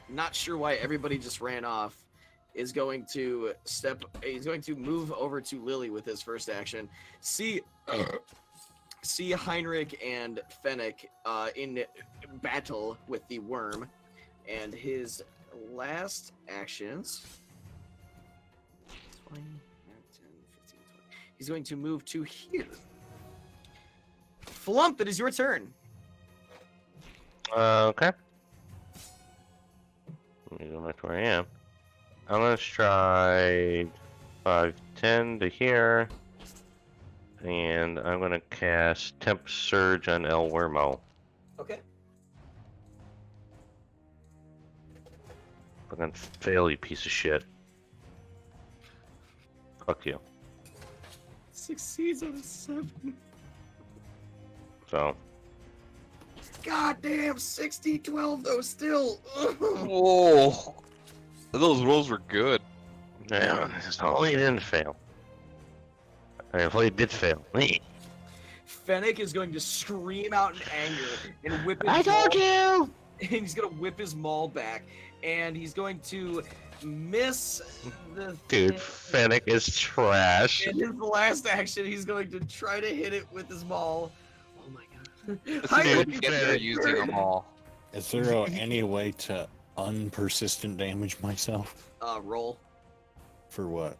Speaker 3: not sure why everybody just ran off, is going to he's going to move over to Lily with his first action. See see Heinrich and Fennec in battle with the worm, and his last actions. 20, 10, 15, 20. He's going to move to here. Flump, it is your turn.
Speaker 4: Okay. Let me go back to where I am. I'm gonna try 510 to here, and I'm gonna cast Temp Surge on El Wormo.
Speaker 3: Okay.
Speaker 4: Fucking fail, you piece of shit. Fuck you.
Speaker 3: Succeeds on a 7.
Speaker 4: So,
Speaker 3: Goddamn, 60-12 though, still.
Speaker 2: Whoa. Those rolls were good.
Speaker 4: yeah, only he didn't fail. I mean, if he did fail.
Speaker 3: Fennec is going to scream out in anger and whip his
Speaker 4: I told
Speaker 3: maul,
Speaker 4: you!
Speaker 3: and he's gonna whip his maul back, and he's going to miss the
Speaker 4: Dude,
Speaker 3: thing.
Speaker 4: Fennec is trash.
Speaker 3: In his last action, he's going to try to hit it with his maul. Oh my god.
Speaker 2: Dude,
Speaker 3: Heinrich,
Speaker 2: if they're using them all.
Speaker 6: Is there any way to unpersistent damage myself?
Speaker 3: roll.
Speaker 6: For what?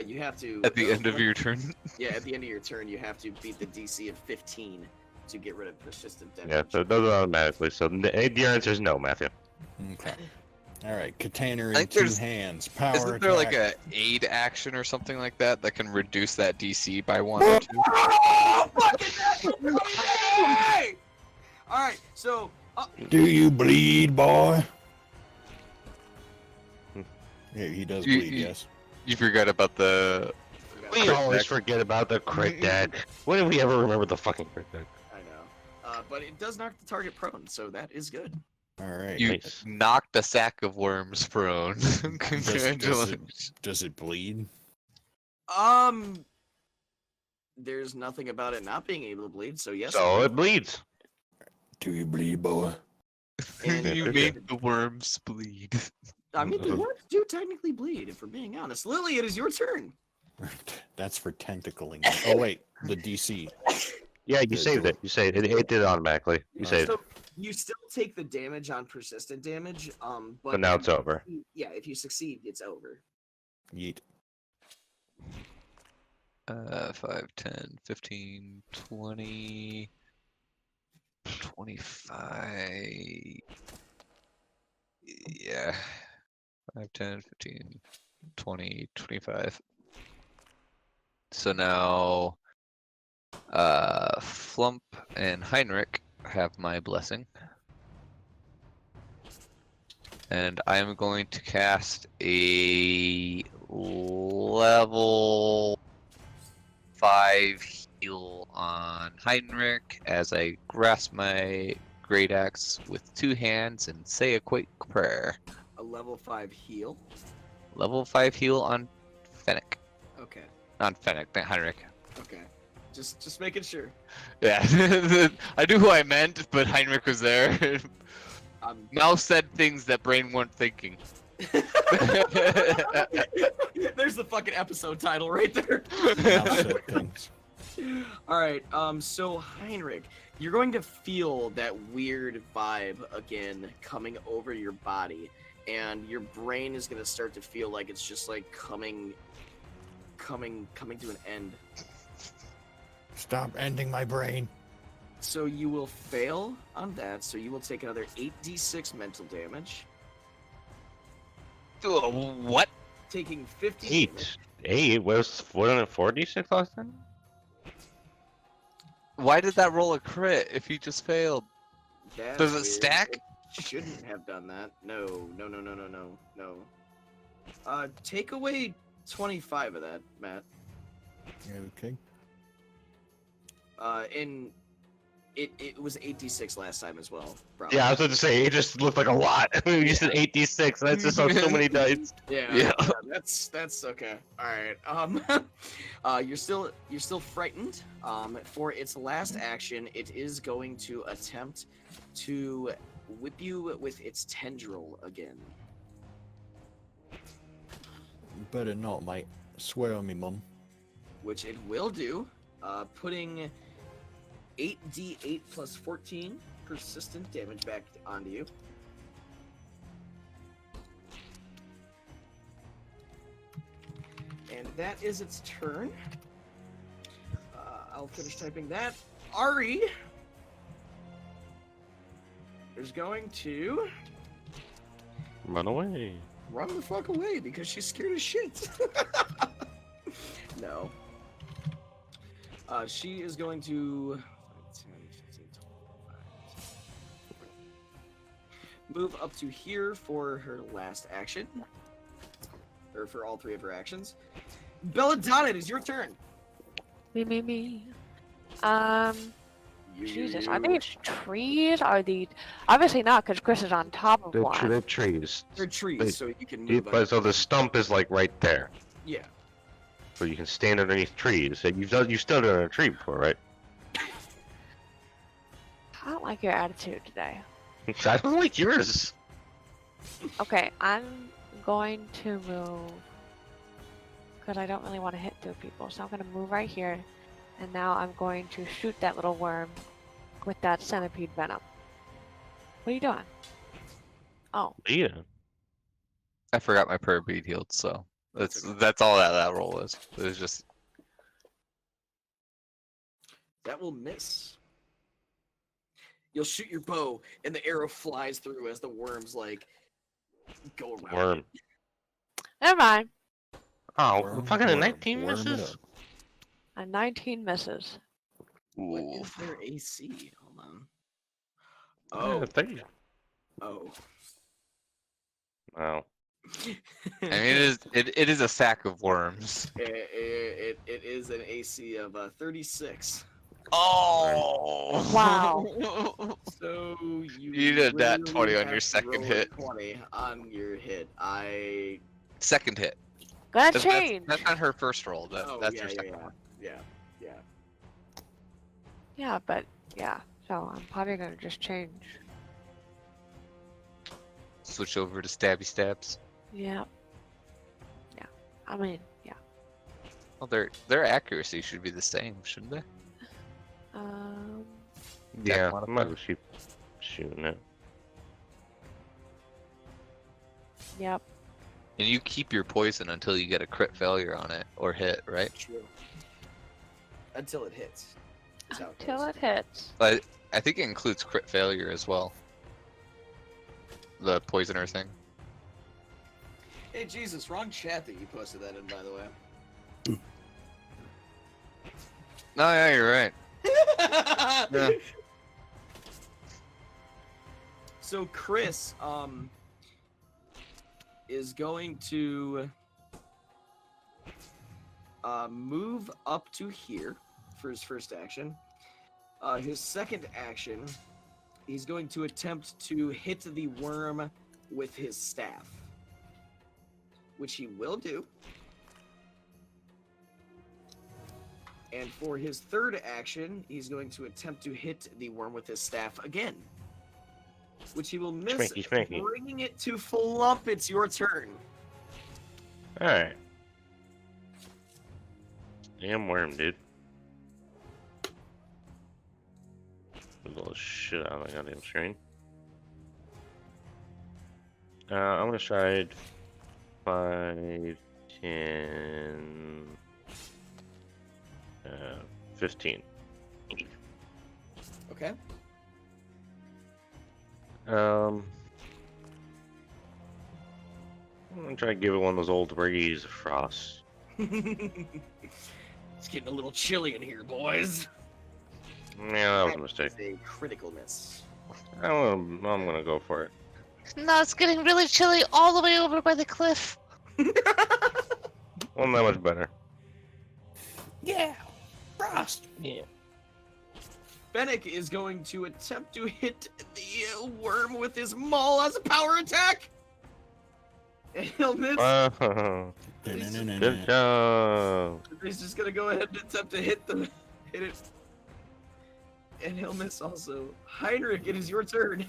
Speaker 3: You have to
Speaker 2: At the end of your turn.
Speaker 3: Yeah, at the end of your turn, you have to beat the DC of 15 to get rid of persistent damage.
Speaker 4: Yeah, so those are automatically. So your answer is no, Matthew.
Speaker 6: Okay. All right. Container
Speaker 2: I
Speaker 6: in
Speaker 2: think
Speaker 6: 2
Speaker 2: there's-
Speaker 6: hands. Power
Speaker 2: Isn't there like
Speaker 6: attack.
Speaker 2: a aid action or something like that that can reduce that DC by 1 or 2?
Speaker 3: Oh, fucking that's okay! Alright, so
Speaker 6: Do you bleed, boy?
Speaker 4: Hmm.
Speaker 6: Yeah, he does
Speaker 2: You-
Speaker 6: bleed.
Speaker 2: you-
Speaker 6: Yes.
Speaker 2: You forgot about the.
Speaker 4: We
Speaker 2: Crit
Speaker 4: always
Speaker 2: deck.
Speaker 4: forget about the crit deck. When do we ever remember the fucking crit deck?
Speaker 3: I know. But it does knock the target prone, so that is good.
Speaker 6: All right.
Speaker 2: You
Speaker 4: Nice.
Speaker 2: knocked a sack of worms prone. Congratulations.
Speaker 6: Does it bleed?
Speaker 3: There's nothing about it not being able to bleed, so yes.
Speaker 4: So it bleeds.
Speaker 6: Do you bleed, boy?
Speaker 3: And
Speaker 2: You made the worms bleed.
Speaker 3: I mean, the worms do technically bleed, if we're being honest. Lily, it is your turn.
Speaker 6: That's for tentacling. Oh wait, the DC.
Speaker 4: Yeah, you
Speaker 6: Yeah,
Speaker 4: saved
Speaker 6: do
Speaker 4: it. You saved it. It did it automatically. You saved it.
Speaker 3: So you still take the damage on persistent damage,
Speaker 4: But now it's over.
Speaker 3: Yeah, if you succeed, it's over.
Speaker 6: Yeet.
Speaker 2: 5, 10, 15, 20, 25. Yeah. 5, 10, 15, 20, 25. So now Flump and Heinrich have my blessing. And I'm going to cast a level 5 heal on Heinrich as I grasp my great axe with 2 hands and say a quick prayer.
Speaker 3: A level 5 heal.
Speaker 2: Level 5 heal on Fennec.
Speaker 3: Okay.
Speaker 2: On Fennec, not Heinrich.
Speaker 3: Okay. Just making sure.
Speaker 2: Yeah, I knew who I meant, but Heinrich was there. Mouth said things that brain weren't thinking.
Speaker 3: There's the fucking episode title right there.
Speaker 6: Now said things.
Speaker 3: All right. So Heinrich, you're going to feel that weird vibe again coming over your body, and your brain is going to start to feel like it's just like coming to an end.
Speaker 6: Stop ending my brain.
Speaker 3: So you will fail on that. So you will take another 8d6 mental damage,
Speaker 2: What?
Speaker 3: taking 50.
Speaker 4: 8. 8? Wasn't it 4d6 last time?
Speaker 2: Why did that roll a crit if he just failed?
Speaker 3: That's
Speaker 2: Does it
Speaker 3: weird.
Speaker 2: stack?
Speaker 3: It shouldn't have done that. No. Take away 25 of that, Matt.
Speaker 6: Okay.
Speaker 3: And it was 8d6 last time as well. Probably.
Speaker 4: Yeah, I was about to say, it just looked like a lot. You said 8d6, that's just so many dice.
Speaker 3: Yeah. That's okay. All right. You're still frightened. For its last action, it is going to attempt to whip you with its tendril again.
Speaker 6: Better not, mate. Swear on me, mum.
Speaker 3: Which it will do, putting 8d8 plus 14 persistent damage back onto you. And that is its turn. I'll finish typing that. Ari is going to
Speaker 4: Run away.
Speaker 3: run the fuck away because she's scared as shit. No. She is going to 10, 15, 25. Move up to here for her last action. Or for all three of her actions. Belladonna, it is your turn.
Speaker 1: Me.
Speaker 3: You,
Speaker 1: Jesus,
Speaker 3: you.
Speaker 1: are these trees? Are these... Obviously not, because Chris is on top of
Speaker 4: The
Speaker 1: one.
Speaker 4: trees.
Speaker 3: They're trees,
Speaker 4: Wait,
Speaker 3: so you can move.
Speaker 4: But so the stump is like right there,
Speaker 3: Yeah.
Speaker 4: so you can stand underneath trees. And you've stood under a tree before, right?
Speaker 1: I don't like your attitude today.
Speaker 4: I don't like yours.
Speaker 1: Okay, I'm going to move... Because I don't really want to hit through people, so I'm going to move right here. And now I'm going to shoot that little worm with that centipede venom. What are you doing? Oh,
Speaker 4: Yeah.
Speaker 2: I forgot my prayer bead healed, so that's all that roll is. It was just
Speaker 3: That will miss. You'll shoot your bow, and the arrow flies through as the worms like go around.
Speaker 4: Worm.
Speaker 1: never mind.
Speaker 4: Oh,
Speaker 6: Worm,
Speaker 4: fucking
Speaker 6: worm,
Speaker 4: 19
Speaker 6: worm it
Speaker 4: misses.
Speaker 6: up.
Speaker 1: A 19 misses.
Speaker 3: What
Speaker 2: ooh.
Speaker 3: is their AC? Hold on.
Speaker 4: Oh,
Speaker 3: Oh,
Speaker 4: 30.
Speaker 3: oh.
Speaker 4: Wow.
Speaker 2: I mean, it is a sack of worms.
Speaker 3: It is an AC of 36.
Speaker 2: Oh
Speaker 1: Wow.
Speaker 3: So
Speaker 2: You did that
Speaker 3: really
Speaker 2: 20 on
Speaker 3: have
Speaker 2: your
Speaker 3: to
Speaker 2: second
Speaker 3: roll a
Speaker 2: hit.
Speaker 3: 20 on your hit.
Speaker 2: Second hit.
Speaker 1: Gonna
Speaker 2: That's,
Speaker 1: change.
Speaker 2: that's not her first roll.
Speaker 3: Oh,
Speaker 2: That's
Speaker 3: yeah,
Speaker 2: her
Speaker 3: yeah,
Speaker 2: second
Speaker 3: yeah,
Speaker 2: one.
Speaker 3: yeah, yeah.
Speaker 1: Yeah, but yeah. So I'm probably gonna just change.
Speaker 2: Switch over to stabby stabs.
Speaker 1: Yeah. Yeah. I mean, yeah.
Speaker 2: Well, their accuracy should be the same, shouldn't they?
Speaker 4: Yeah, I
Speaker 2: modifier.
Speaker 4: might as well keep shooting it.
Speaker 1: Yep.
Speaker 2: And you keep your poison until you get a crit failure on it or hit, right?
Speaker 3: True. Until it hits. is how
Speaker 1: Until
Speaker 3: goes.
Speaker 1: it hits.
Speaker 2: But I think it includes crit failure as well. The poisoner thing.
Speaker 3: Hey, Jesus, wrong chat that you posted that in, by the way.
Speaker 2: No, yeah, you're right. Yeah.
Speaker 3: So Chris, is going to move up to here for his first action. His second action, he's going to attempt to hit the worm with his staff, which he will do. And for his third action, he's going to attempt to hit the worm with his staff again, which he will miss,
Speaker 4: Spanky, spanky.
Speaker 3: bringing it to Flump. It's your turn.
Speaker 4: Alright. Damn worm, dude. Blow the shit out of my goddamn screen. I'm gonna try 5, 10, 15.
Speaker 3: Okay.
Speaker 4: I'm gonna try to give it one of those old rays of frost.
Speaker 3: It's getting a little chilly in here, boys.
Speaker 4: Yeah, that was a mistake.
Speaker 3: It's a critical miss.
Speaker 4: I'm gonna go for it.
Speaker 5: No, it's getting really chilly all the way over by the cliff.
Speaker 4: Well, that much better.
Speaker 6: Yeah, frost. Yeah.
Speaker 3: Fennec is going to attempt to hit the worm with his maul as a power attack. And he'll miss.
Speaker 4: Good job.
Speaker 3: He's just gonna go ahead and attempt to hit it. And he'll miss also. Heinrich, it is your turn.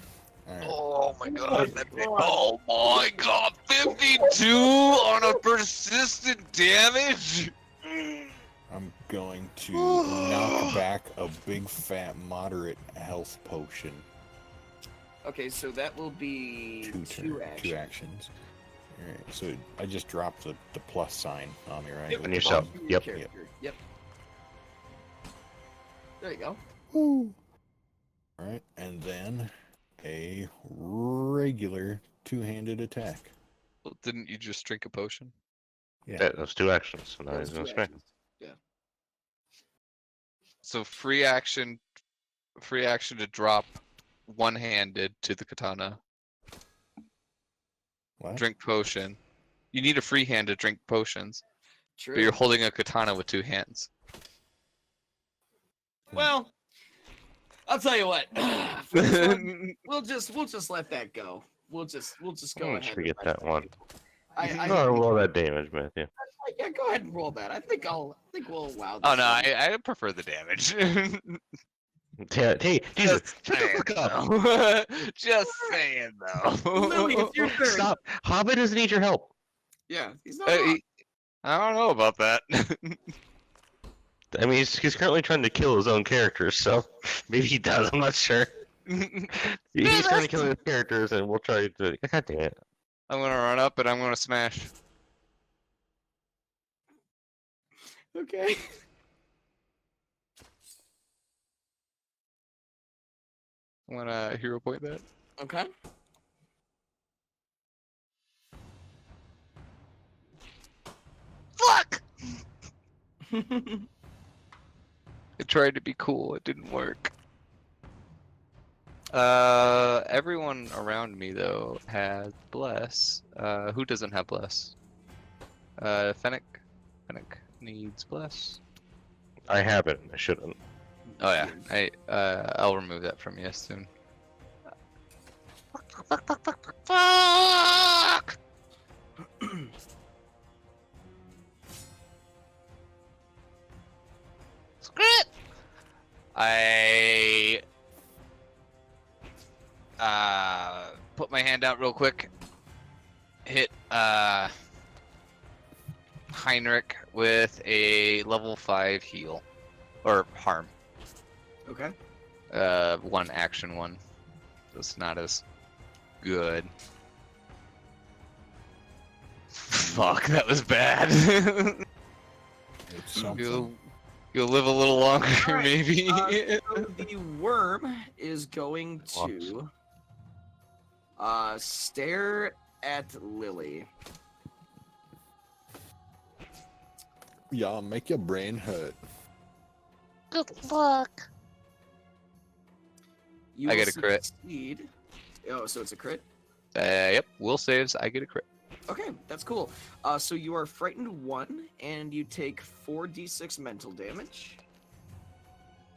Speaker 6: All right.
Speaker 2: Oh my god. Oh my god. 52 on a persistent damage?
Speaker 6: I'm going to knock back a big fat that moderate health potion.
Speaker 3: Okay, so that will be two actions.
Speaker 6: Two actions. All right, so I just dropped the plus sign on me, right?
Speaker 3: Yep,
Speaker 4: On yourself.
Speaker 3: your
Speaker 4: Yep.
Speaker 3: character. Yep. There you go.
Speaker 6: Woo. All right, and then a regular two-handed attack.
Speaker 2: Well, didn't you just drink a potion?
Speaker 4: Yeah, those 2 actions. So now
Speaker 3: Those
Speaker 4: he's gonna
Speaker 3: two
Speaker 4: smack.
Speaker 3: actions. Yeah.
Speaker 2: So free action to drop one-handed to the katana.
Speaker 6: What?
Speaker 2: Drink potion. You need a free hand to drink potions,
Speaker 3: True.
Speaker 2: but you're holding a katana with 2 hands.
Speaker 3: Well, I'll tell you what. For this one, we'll just let that go. We'll just go
Speaker 4: I'm
Speaker 3: ahead.
Speaker 4: gonna forget that one.
Speaker 3: I
Speaker 4: Oh, roll that damage, Matthew.
Speaker 3: yeah, go ahead and roll that. I think we'll allow.
Speaker 2: Oh
Speaker 3: this
Speaker 2: no,
Speaker 3: one.
Speaker 2: I prefer the damage.
Speaker 4: Hey, Jesus,
Speaker 2: Just
Speaker 4: shut the
Speaker 2: saying,
Speaker 4: fuck up.
Speaker 2: though. Just saying though.
Speaker 3: Lily, it's your turn.
Speaker 4: Stop. Hobbit doesn't need your help.
Speaker 3: Yeah, he's not. wrong.
Speaker 2: I don't know about that.
Speaker 4: I mean, he's currently trying to kill his own characters, so maybe he does. I'm not sure. He's trying to kill his characters, and we'll try to. God damn it.
Speaker 2: I'm gonna run up and I'm gonna smash.
Speaker 3: Okay.
Speaker 2: I'm gonna hero point that.
Speaker 3: Okay.
Speaker 5: Fuck!
Speaker 2: It tried to be cool, it didn't work. Everyone around me though has bless. Who doesn't have bless? Fennec. Fennec needs bless.
Speaker 4: I haven't. I shouldn't.
Speaker 2: Oh yeah, I'll remove that from you soon.
Speaker 5: Fuck! Screw it!
Speaker 2: I put my hand out real quick. Hit Heinrich with a level 5 heal or harm.
Speaker 3: Okay.
Speaker 2: 1 action 1. That's not as good. Fuck, that was bad.
Speaker 6: It's something.
Speaker 2: You'll live a little longer,
Speaker 3: Alright,
Speaker 2: maybe.
Speaker 3: So the worm is going to stare at Lily.
Speaker 6: Y'all make your brain hurt.
Speaker 5: Good luck.
Speaker 3: You
Speaker 2: I
Speaker 3: will
Speaker 2: get a crit.
Speaker 3: succeed. Oh, so it's a crit?
Speaker 2: Yep, will saves. I get a crit.
Speaker 3: Okay, that's cool. So you are frightened 1, and you take 4d6 mental damage.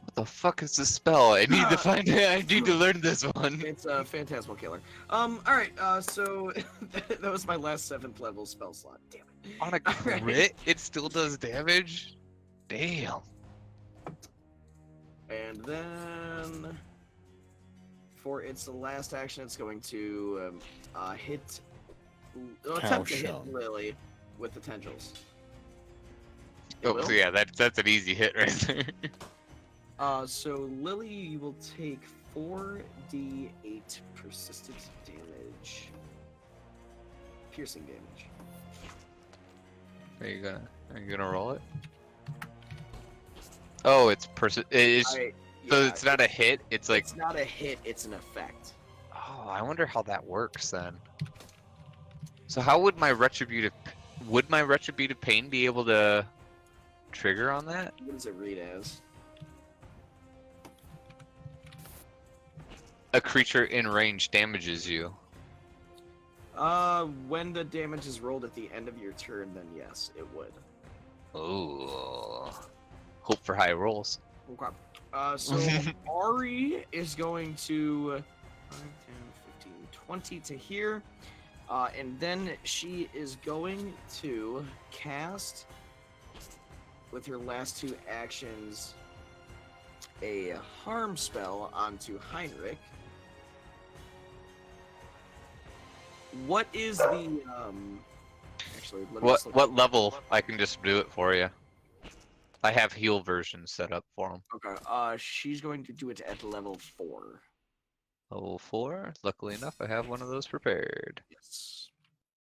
Speaker 2: What the fuck is this spell? I need to find it. I need to learn this one.
Speaker 3: It's a phantasmal killer. Alright, so that was my last 7th level spell slot. Damn it.
Speaker 2: On a crit, it still does damage? Damn.
Speaker 3: And then for its last action, it's going to attempt to hit
Speaker 6: shell.
Speaker 3: Lily with the tendrils. It
Speaker 2: Oh,
Speaker 3: will.
Speaker 2: so yeah, that's an easy hit right there.
Speaker 3: So Lily, you will take 4d8 persistent damage, piercing damage.
Speaker 2: Are you gonna roll it? Oh, it's so it's not a hit. It's like,
Speaker 3: it's not a hit. It's an effect.
Speaker 2: oh, I wonder how that works then. So how would my retributive pain be able to trigger on that?
Speaker 3: What does it read as?
Speaker 2: A creature in range damages you.
Speaker 3: When the damage is rolled at the end of your turn, then yes, it would.
Speaker 2: Oh, hope for high rolls.
Speaker 3: Okay. So Ari is going to 5, 10, 15, 20 to here. And then she is going to cast, with her last 2 actions, a harm spell onto Heinrich. What is the actually? Let me just look
Speaker 2: What level? I can just do it for you. I have heal versions set up for him.
Speaker 3: Okay. She's going to do it at level 4.
Speaker 2: Level 4. Luckily enough, I have one of those prepared.
Speaker 3: Yes.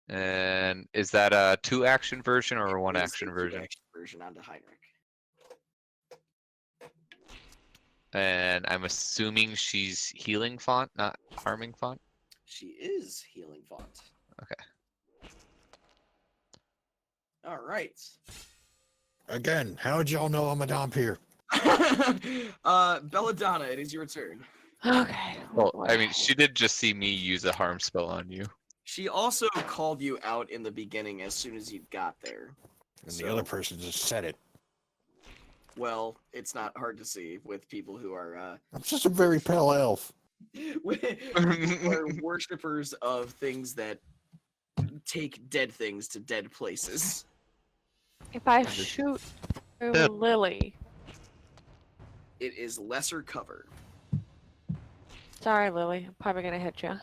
Speaker 2: And is that a 2-action version or a 1-action
Speaker 3: It's a
Speaker 2: version?
Speaker 3: 2-action version onto Heinrich.
Speaker 2: And I'm assuming she's healing font, not harming font.
Speaker 3: She is healing font.
Speaker 2: Okay.
Speaker 3: All right.
Speaker 6: Again, how'd y'all know I'm a Dhampir?
Speaker 3: Belladonna, it is your turn.
Speaker 1: Okay.
Speaker 2: Well, I mean, she did just see me use a harm spell on you.
Speaker 3: She also called you out in the beginning as soon as you got there.
Speaker 6: And the other person just said it.
Speaker 3: Well, it's not hard to see with people who are
Speaker 6: I'm just a very pale elf.
Speaker 3: are worshippers of things that take dead things to dead places.
Speaker 1: If I shoot through Lily.
Speaker 3: It is lesser cover.
Speaker 1: Sorry, Lily. I'm probably gonna hit you.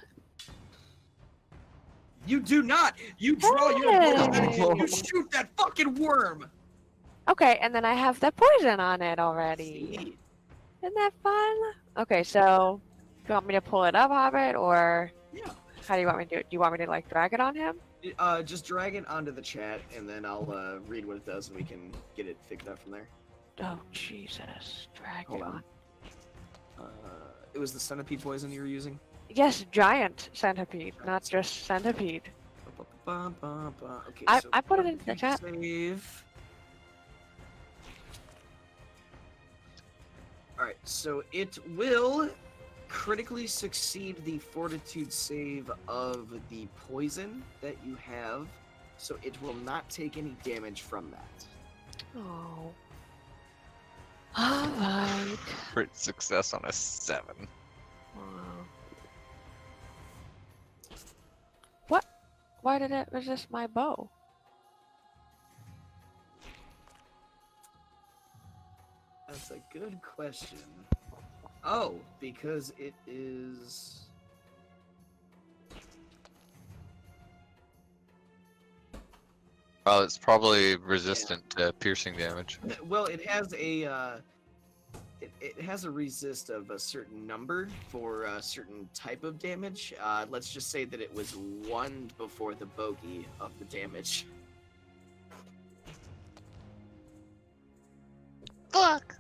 Speaker 3: You do not. You draw your bow and
Speaker 2: Hey!
Speaker 3: you shoot that fucking worm.
Speaker 1: Okay, and then I have the poison on it already. Isn't that fun? Okay, so do you want me to pull it up, Hobbit, or
Speaker 3: Yeah.
Speaker 1: how do you want me to do it? Do you want me to like drag it on him?
Speaker 3: Just drag it onto the chat, and then I'll read what it does, and we can get it figured out from there.
Speaker 1: Oh Jesus! Drag
Speaker 3: Hold
Speaker 1: it
Speaker 3: on.
Speaker 1: on.
Speaker 3: It was the centipede poison you were using.
Speaker 1: Yes, giant centipede, not just centipede.
Speaker 3: Okay,
Speaker 1: I put it into the chat.
Speaker 3: Save. Alright, so it will critically succeed the fortitude save of the poison that you have, so it will not take any damage from that.
Speaker 1: Oh. Alright.
Speaker 2: Crit success on a 7.
Speaker 1: Wow. What? Why did it resist my bow?
Speaker 3: That's a good question. Oh, because it is...
Speaker 2: Well, it's probably resistant to piercing damage.
Speaker 3: Well, it has a it has a resist of a certain number for a certain type of damage. Let's just say that it was 1 before the bogey of the damage.
Speaker 5: Look.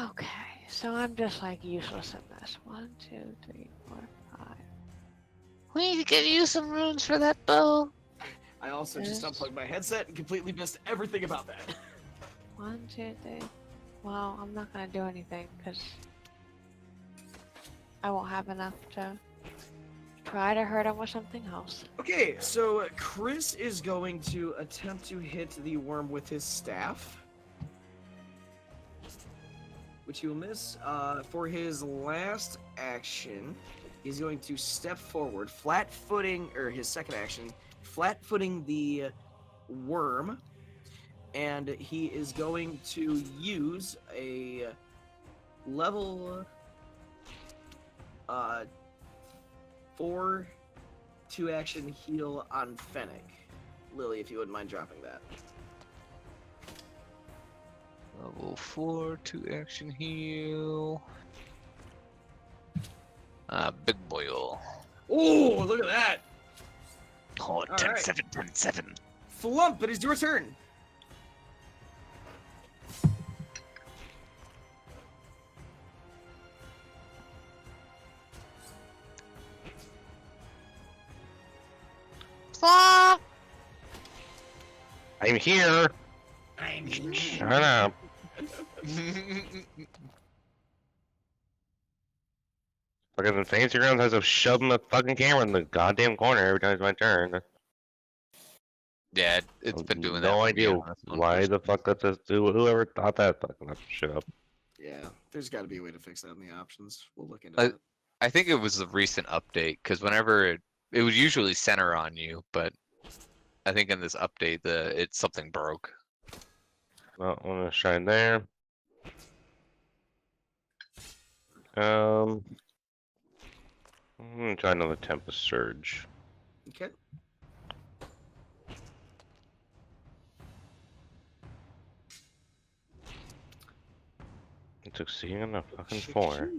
Speaker 1: Okay, so I'm just like useless in this. 1, 2, 3, 4, 5.
Speaker 5: We need to get you some runes for that bow.
Speaker 3: I also just
Speaker 1: Yes.
Speaker 3: unplugged my headset and completely missed everything about that.
Speaker 1: 1, 2, 3. Well, I'm not gonna do anything because I won't have enough to try to hurt him with something else.
Speaker 3: Okay, so Chris is going to attempt to hit the worm with his staff, which he will miss. For his last action, he's going to step forward, flat-footing, or his second action, flat-footing the worm, and he is going to use a level 4 2-action heal on Fennec. Lily, if you wouldn't mind dropping that.
Speaker 2: Level 4, 2-action heal. Big boil.
Speaker 3: Oh, look at that!
Speaker 5: Oh,
Speaker 3: All
Speaker 5: 10,
Speaker 3: right.
Speaker 5: 7, 10, 7.
Speaker 3: Flump, it is your turn.
Speaker 5: Flop.
Speaker 4: I'm here.
Speaker 3: I'm
Speaker 4: Shut up. Fucking Fancy Grounds has to shove the fucking camera in the goddamn corner every time it's my turn.
Speaker 2: Yeah, it's been doing that.
Speaker 4: No
Speaker 2: for me
Speaker 4: idea
Speaker 2: on this one
Speaker 4: why
Speaker 2: for-
Speaker 4: the fuck that does do. Whoever thought that fucking shit up.
Speaker 3: Yeah, there's got to be a way to fix that in the options. We'll look into
Speaker 2: Uh,
Speaker 3: it.
Speaker 2: I think it was the recent update because whenever it would usually center on you, but I think in this update it's something broke.
Speaker 4: Well, I'm gonna shine there. I'm gonna try another Tempest Surge.
Speaker 3: Okay.
Speaker 4: succeeding on a fucking 4.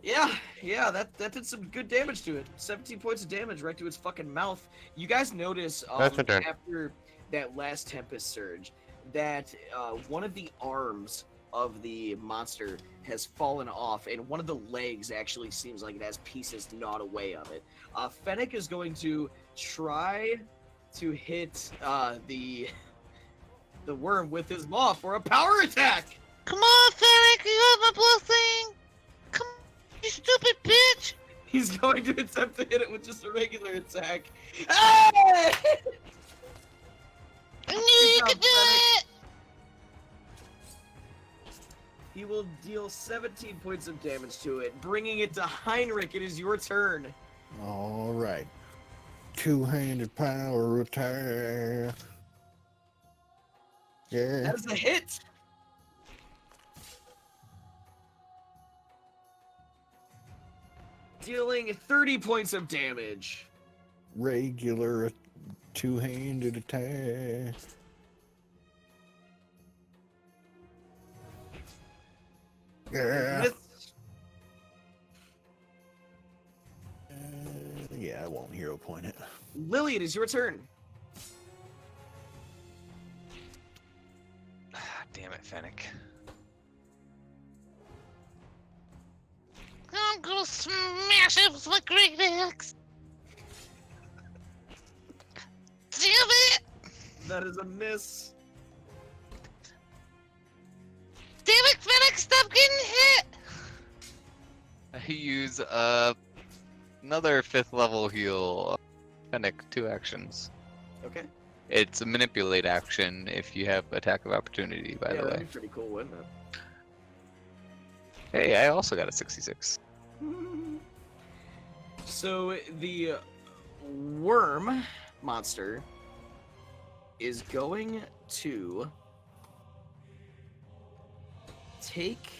Speaker 3: Yeah, that did some good damage to it. 17 points of damage right to its fucking mouth. You guys notice
Speaker 4: That's my turn.
Speaker 3: after that last Tempest Surge that one of the arms of the monster has fallen off, and one of the legs actually seems like it has pieces gnawed away of it. Fennec is going to try to hit the worm with his maw for a power attack.
Speaker 5: Come on, Fennec, you have my blessing. Come on, you stupid bitch.
Speaker 3: He's going to attempt to hit it with just a regular attack. Hey!
Speaker 5: I knew you
Speaker 3: job,
Speaker 5: could do
Speaker 3: Fennec.
Speaker 5: it.
Speaker 3: He will deal 17 points of damage to it, bringing it to Heinrich. It is your turn.
Speaker 6: All right. Two-handed power attack. Yeah.
Speaker 3: That is a hit. Dealing 30 points of damage.
Speaker 6: Regular two-handed attack. Yeah.
Speaker 3: Miss.
Speaker 6: Yeah, I won't hero point it.
Speaker 3: Lily, it is your turn.
Speaker 2: Damn it, Fennec.
Speaker 5: I'm gonna smash it with my great axe. Damn it!
Speaker 3: That is a miss.
Speaker 5: Damn it, Fennec, stop getting hit!
Speaker 2: I use another 5th level heal. Fennec, 2 actions.
Speaker 3: Okay.
Speaker 2: It's a manipulate action if you have attack of opportunity, by the
Speaker 3: that'd
Speaker 2: way.
Speaker 3: be pretty cool, wouldn't it?
Speaker 2: Hey, I also got a 66.
Speaker 3: So the worm monster is going to take.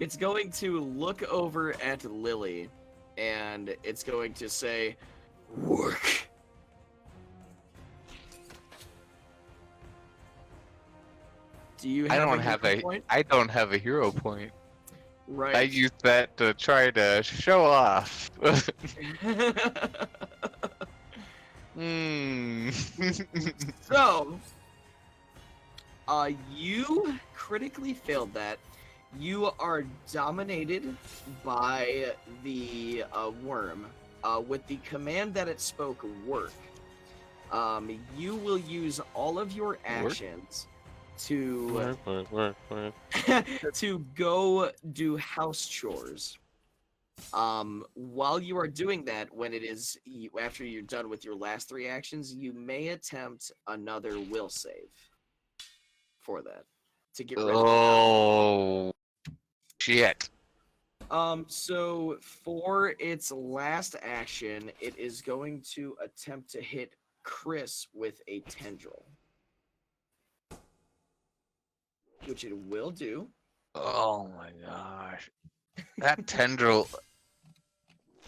Speaker 3: It's going to look over at Lily, and it's going to say, "Work." Do you have
Speaker 2: I don't
Speaker 3: a
Speaker 2: have
Speaker 3: hero
Speaker 2: a
Speaker 3: point?
Speaker 2: I don't have a hero point.
Speaker 3: Right.
Speaker 2: I used that to try to show off. Hmm.
Speaker 3: So, you critically failed that. You are dominated by the worm with the command that it spoke, work. You will use all of your actions to to go do house chores. While you are doing that, when it is after you're done with your last 3 actions, you may attempt another will save for that to get rid of it.
Speaker 2: Oh shit.
Speaker 3: So for its last action, it is going to attempt to hit Chris with a tendril, which it will do.
Speaker 2: Oh my gosh. That tendril.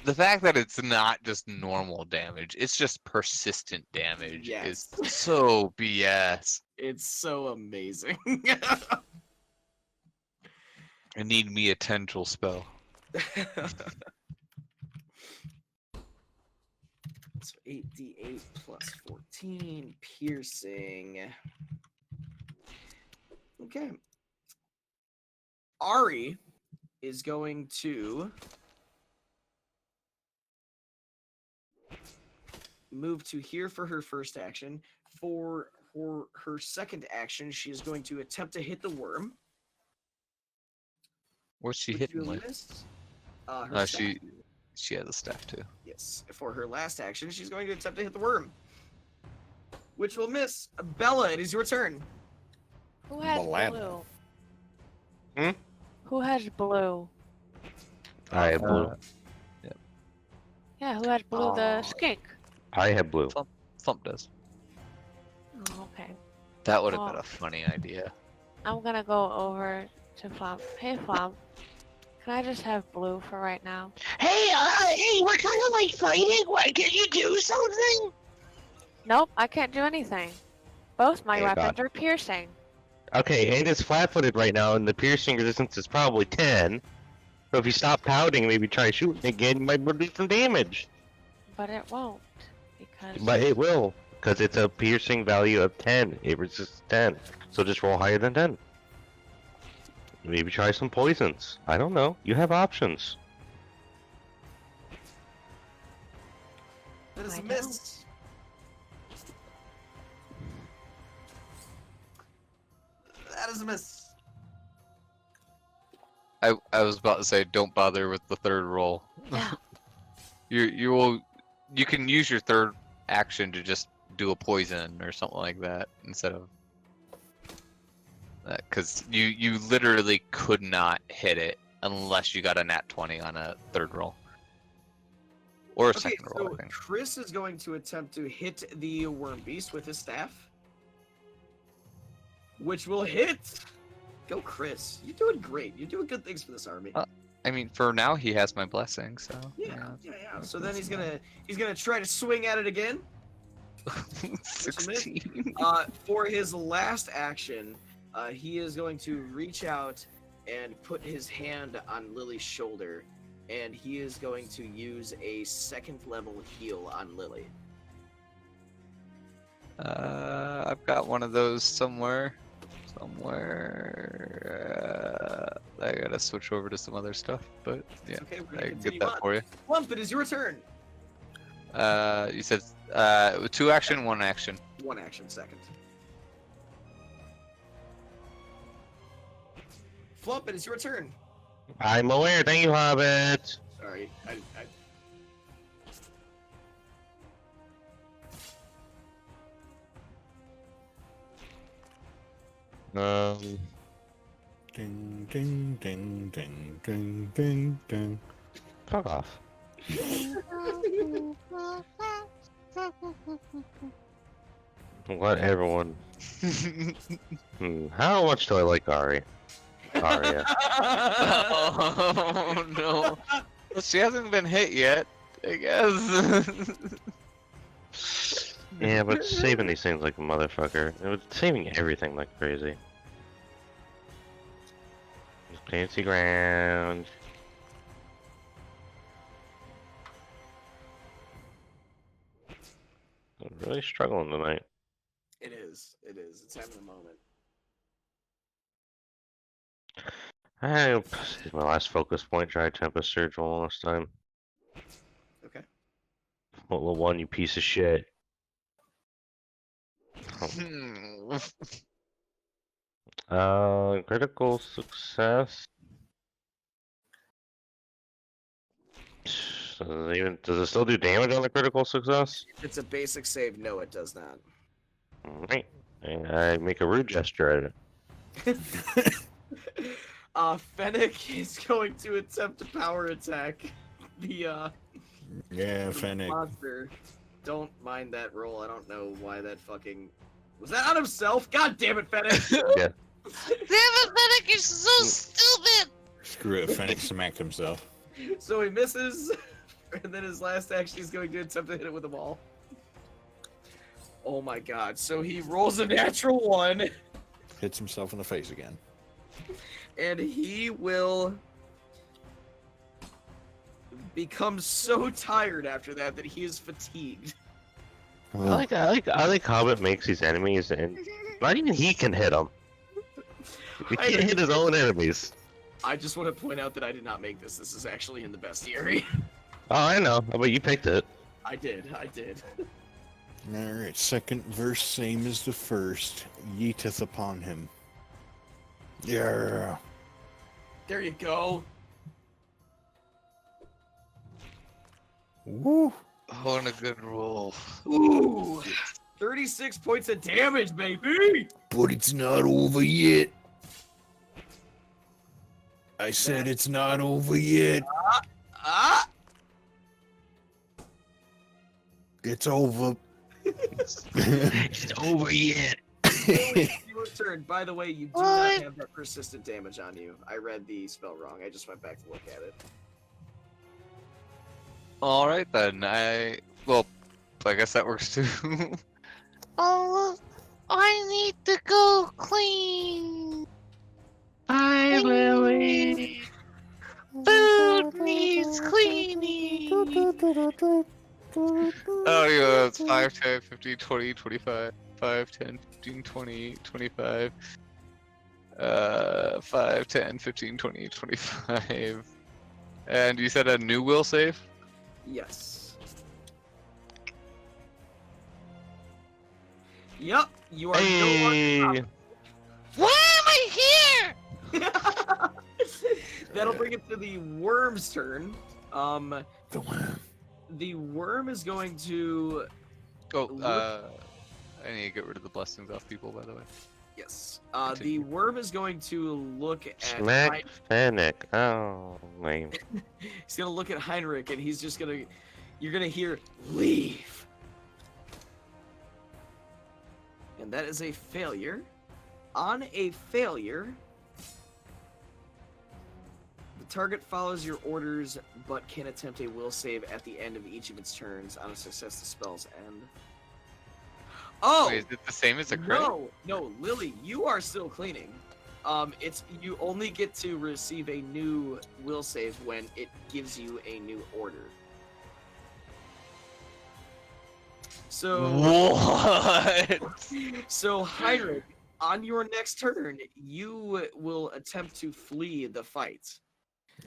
Speaker 2: The fact that it's not just normal damage, it's just persistent damage is
Speaker 3: Yes.
Speaker 2: so BS.
Speaker 3: It's so amazing.
Speaker 2: I need me a tendril spell.
Speaker 3: So 8d8 plus 14, piercing. Okay. Ari is going to move to here for her first action. For her second action, she is going to attempt to hit the worm.
Speaker 2: What's she
Speaker 3: which
Speaker 2: hitting
Speaker 3: will
Speaker 2: with?
Speaker 3: miss. Her staff.
Speaker 2: She has a staff too.
Speaker 3: Yes. For her last action, she's going to attempt to hit the worm, which will miss. Bella, it is your turn.
Speaker 1: Who has
Speaker 6: Blam.
Speaker 1: blue?
Speaker 4: Hmm?
Speaker 1: Who has blue?
Speaker 4: I have blue.
Speaker 1: Yeah, who has blue? The
Speaker 3: Aw.
Speaker 1: skink.
Speaker 4: I have blue.
Speaker 2: Thump does.
Speaker 1: Oh, okay.
Speaker 2: That would have
Speaker 1: Oh.
Speaker 2: been a funny idea.
Speaker 1: I'm gonna go over to Flom. Hey, Flom. Can I just have blue for right now?
Speaker 7: Hey, we're kind of like fighting. Why can't you do something?
Speaker 1: Nope, I can't do anything. Both my
Speaker 7: Dear
Speaker 1: weapons
Speaker 7: God.
Speaker 1: are piercing.
Speaker 7: Okay, and it's flat-footed right now, and the piercing resistance is probably 10. So if you stop pouting and maybe try shooting again, you might do some damage.
Speaker 1: But it won't. Because
Speaker 7: But it will, because it's a piercing value of 10. It resists 10. So just roll higher than 10. Maybe try some poisons. I don't know. You have options.
Speaker 3: That is
Speaker 1: I
Speaker 3: a
Speaker 1: know.
Speaker 3: miss. That is a miss.
Speaker 2: I was about to say don't bother with the third roll.
Speaker 1: Yeah.
Speaker 2: You can use your third action to just do a poison or something like that instead of that, because you literally could not hit it unless you got a nat 20 on a third roll or a
Speaker 3: Okay,
Speaker 2: second roll.
Speaker 3: so
Speaker 2: I think.
Speaker 3: Chris is going to attempt to hit the worm beast with his staff, which will hit. Go, Chris. You're doing great. You're doing good things for this army.
Speaker 2: I mean, for now he has my blessing, so
Speaker 3: Yeah. So then he's gonna try to swing at it again.
Speaker 2: 16.
Speaker 3: For his last action, he is going to reach out and put his hand on Lily's shoulder, and he is going to use a second level heal on Lily.
Speaker 2: I've got one of those somewhere. I gotta switch over to some other stuff, but yeah,
Speaker 3: Okay, we're
Speaker 2: I
Speaker 3: gonna
Speaker 2: can get
Speaker 3: continue
Speaker 2: that
Speaker 3: on.
Speaker 2: for you.
Speaker 3: Lump, it is your turn.
Speaker 2: You said 2 action, 1 action.
Speaker 3: One action, second. Flump, it is your turn.
Speaker 7: I'm aware. Thank you, Hobbit.
Speaker 3: Sorry, I
Speaker 6: Ding, ding, ding, ding, ding, ding, ding.
Speaker 7: Fuck off. Let everyone. How much do I like Ari? Arya.
Speaker 2: Oh no! Well, she hasn't been hit yet, I guess.
Speaker 7: Yeah, but saving these things like a motherfucker. It was saving everything like crazy. Fancy ground. I'm really struggling tonight.
Speaker 3: It is. It is. It's having a moment.
Speaker 7: I this is my last focus point. Try Tempest Surge one last time.
Speaker 3: Okay.
Speaker 7: Level 1, you piece of shit. Critical success. Does it still do damage on the critical success?
Speaker 3: If it's a basic save, no, it does not.
Speaker 7: Alright. And I make a rude gesture at it.
Speaker 3: Fennec is going to attempt to power attack the
Speaker 6: Yeah, Fennec.
Speaker 3: monster. Don't mind that roll. I don't know why that fucking was that on himself. God damn it, Fennec!
Speaker 7: Yeah.
Speaker 5: Damn it, Fennec, you're so stupid!
Speaker 6: Screw it, Fennec smacked himself.
Speaker 3: So he misses, and then his last action he's going to attempt to hit it with a ball. Oh my god! So he rolls a natural 1.
Speaker 6: Hits himself in the face again.
Speaker 3: And he will become so tired after that that he is fatigued.
Speaker 7: I like Hobbit makes these enemies, and not even he can hit them. He can't hit his own enemies.
Speaker 3: I just want to point out that I did not make this. This is actually in the bestiary.
Speaker 7: Oh, I know, but you picked it.
Speaker 3: I did.
Speaker 6: Alright, second verse, same as the first. Yeeteth upon him. Yeah.
Speaker 3: There you go.
Speaker 6: Woo.
Speaker 2: Oh, and a good roll.
Speaker 3: Ooh, 36 points of damage, baby.
Speaker 6: But it's not over yet. I said it's not over yet.
Speaker 3: Ah!
Speaker 6: It's over.
Speaker 7: It's over yet.
Speaker 3: See what your turn. By the way, you do
Speaker 5: What?
Speaker 3: not have that persistent damage on you. I read the spell wrong. I just went back to look at it.
Speaker 2: All right then. Well, I guess that works too.
Speaker 5: Oh, I need to go clean.
Speaker 7: Hi, Lily.
Speaker 5: Food needs cleaning.
Speaker 2: Oh yeah, it's 5, 10, 15, 20, 25. 5, 10, 15, 20, 25. 5, 10, 15, 20, 25. And you said a new will save?
Speaker 3: Yes. Yup, you are no
Speaker 7: Hey.
Speaker 3: longer.
Speaker 5: Why am I here?
Speaker 3: That'll bring it to the worm's turn.
Speaker 6: The worm.
Speaker 3: The worm is going to.
Speaker 2: Oh, I need to get rid of the blessings off people, by the way.
Speaker 3: Yes. The
Speaker 2: Continue.
Speaker 3: worm is going to look at.
Speaker 7: Smack Fennec. Oh, lame.
Speaker 3: He's gonna look at Heinrich, and he's just gonna. You're gonna hear leave. And that is a failure. On a failure, the target follows your orders, but can attempt a will save at the end of each of its turns. On a success, the spells end. Oh!
Speaker 2: Wait, is it the same as a crit?
Speaker 3: No, Lily, you are still cleaning. It's you only get to receive a new will save when it gives you a new order. So,
Speaker 2: What?
Speaker 3: so Heinrich, on your next turn, you will attempt to flee the fight.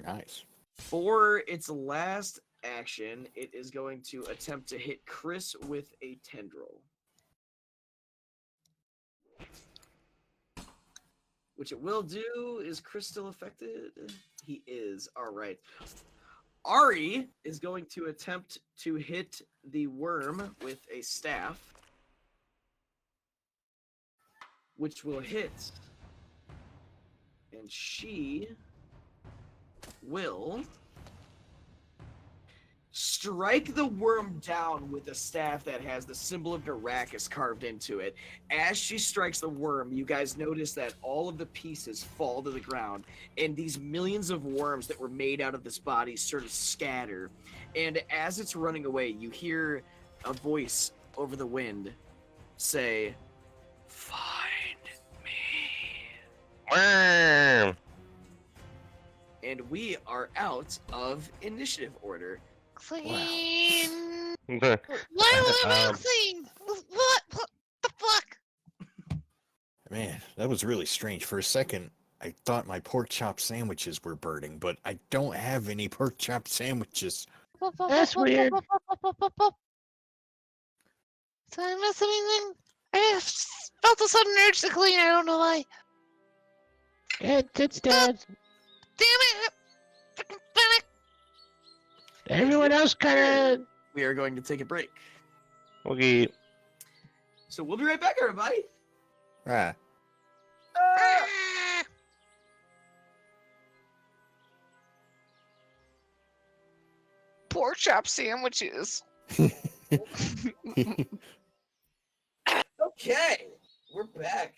Speaker 6: Nice.
Speaker 3: For its last action, it is going to attempt to hit Chris with a tendril. Which it will do. Is Chris still affected? He is. All right. Ari is going to attempt to hit the worm with a staff, which will hit. And she will strike the worm down with a staff that has the symbol of Naracus carved into it. As she strikes the worm, you guys notice that all of the pieces fall to the ground, and these millions of worms that were made out of this body sort of scatter. And as it's running away, you hear a voice over the wind say, "Find me."
Speaker 7: Worm.
Speaker 3: And we are out of initiative order.
Speaker 5: Clean. Why am I clean? What the fuck?
Speaker 6: Man, that was really strange. For a second, I thought my pork chop sandwiches were burning, but I don't have any pork chop sandwiches.
Speaker 7: That's weird.
Speaker 5: Did I miss anything? I just felt a sudden urge to clean. I don't know why.
Speaker 7: It's dead.
Speaker 5: Damn it! Freaking Fennec!
Speaker 7: Everyone else kinda.
Speaker 3: We are going to take a break.
Speaker 7: Okay.
Speaker 3: So we'll be right back, everybody.
Speaker 6: Ah,
Speaker 5: Ah! Pork chop sandwiches.
Speaker 3: Okay, we're back.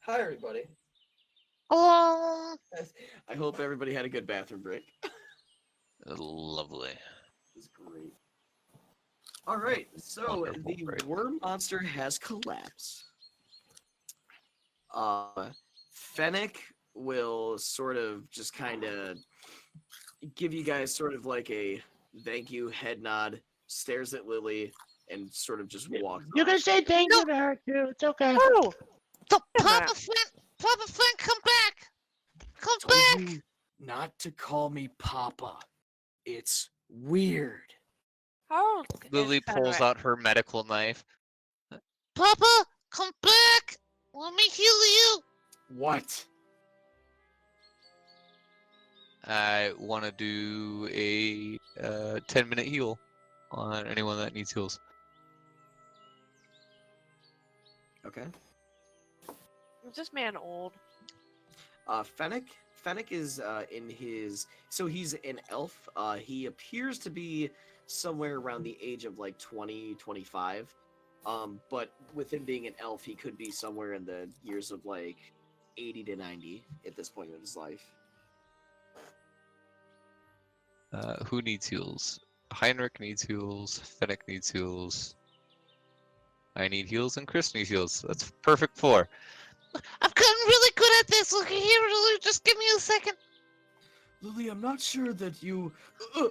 Speaker 3: Hi, everybody.
Speaker 5: Hello.
Speaker 3: I hope everybody had a good bathroom break. It
Speaker 2: Lovely.
Speaker 3: was great. All right, so
Speaker 2: Wonderful
Speaker 3: the
Speaker 2: break.
Speaker 3: worm monster has collapsed. Fennec will sort of just kind of give you guys sort of like a thank you head nod, stares at Lily, and sort of just walks
Speaker 7: You
Speaker 3: off.
Speaker 7: can say thank you to her too. It's okay.
Speaker 1: Oh,
Speaker 5: So
Speaker 1: Yeah,
Speaker 5: Papa Flint, come back! Come
Speaker 3: Told
Speaker 5: back!
Speaker 3: you not to call me Papa. It's weird.
Speaker 1: how old
Speaker 2: Lily
Speaker 1: is
Speaker 2: pulls
Speaker 1: Henrik?
Speaker 2: out her medical knife.
Speaker 5: Papa, come back! Let me heal you!
Speaker 3: What?
Speaker 2: I want to do a 10-minute heal on anyone that needs heals.
Speaker 3: Okay.
Speaker 1: Is this man old?
Speaker 3: Fennec is in his. So he's an elf. He appears to be somewhere around the age of like 20, 25. But with him being an elf, he could be somewhere in the years of like 80 to 90 at this point in his life.
Speaker 2: Who needs heals? Heinrich needs heals. Fennec needs heals. I need heals, and Chris needs heals. That's perfect 4.
Speaker 5: I've gotten really good at this. Look here, Lily, just give me a second.
Speaker 3: Lily, I'm not sure that you.
Speaker 5: No,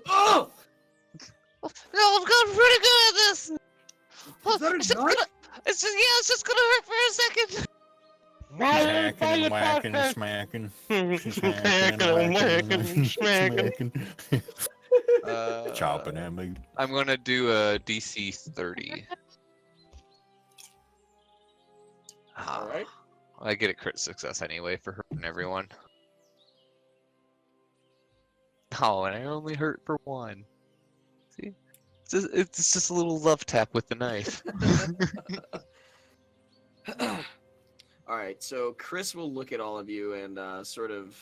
Speaker 5: I've gotten pretty good at this.
Speaker 3: Is that a
Speaker 5: It's just
Speaker 3: knife?
Speaker 5: gonna, it's just gonna hurt for a second.
Speaker 6: Hacking and whacking and smacking. Smacking and whacking. Smacking. Chopping at me.
Speaker 2: I'm gonna do a DC 30.
Speaker 3: All right.
Speaker 2: I get a crit success anyway for hurting everyone. Oh, and I only hurt for 1. See? It's just a little love tap with the knife.
Speaker 3: All right, so Chris will look at all of you and sort of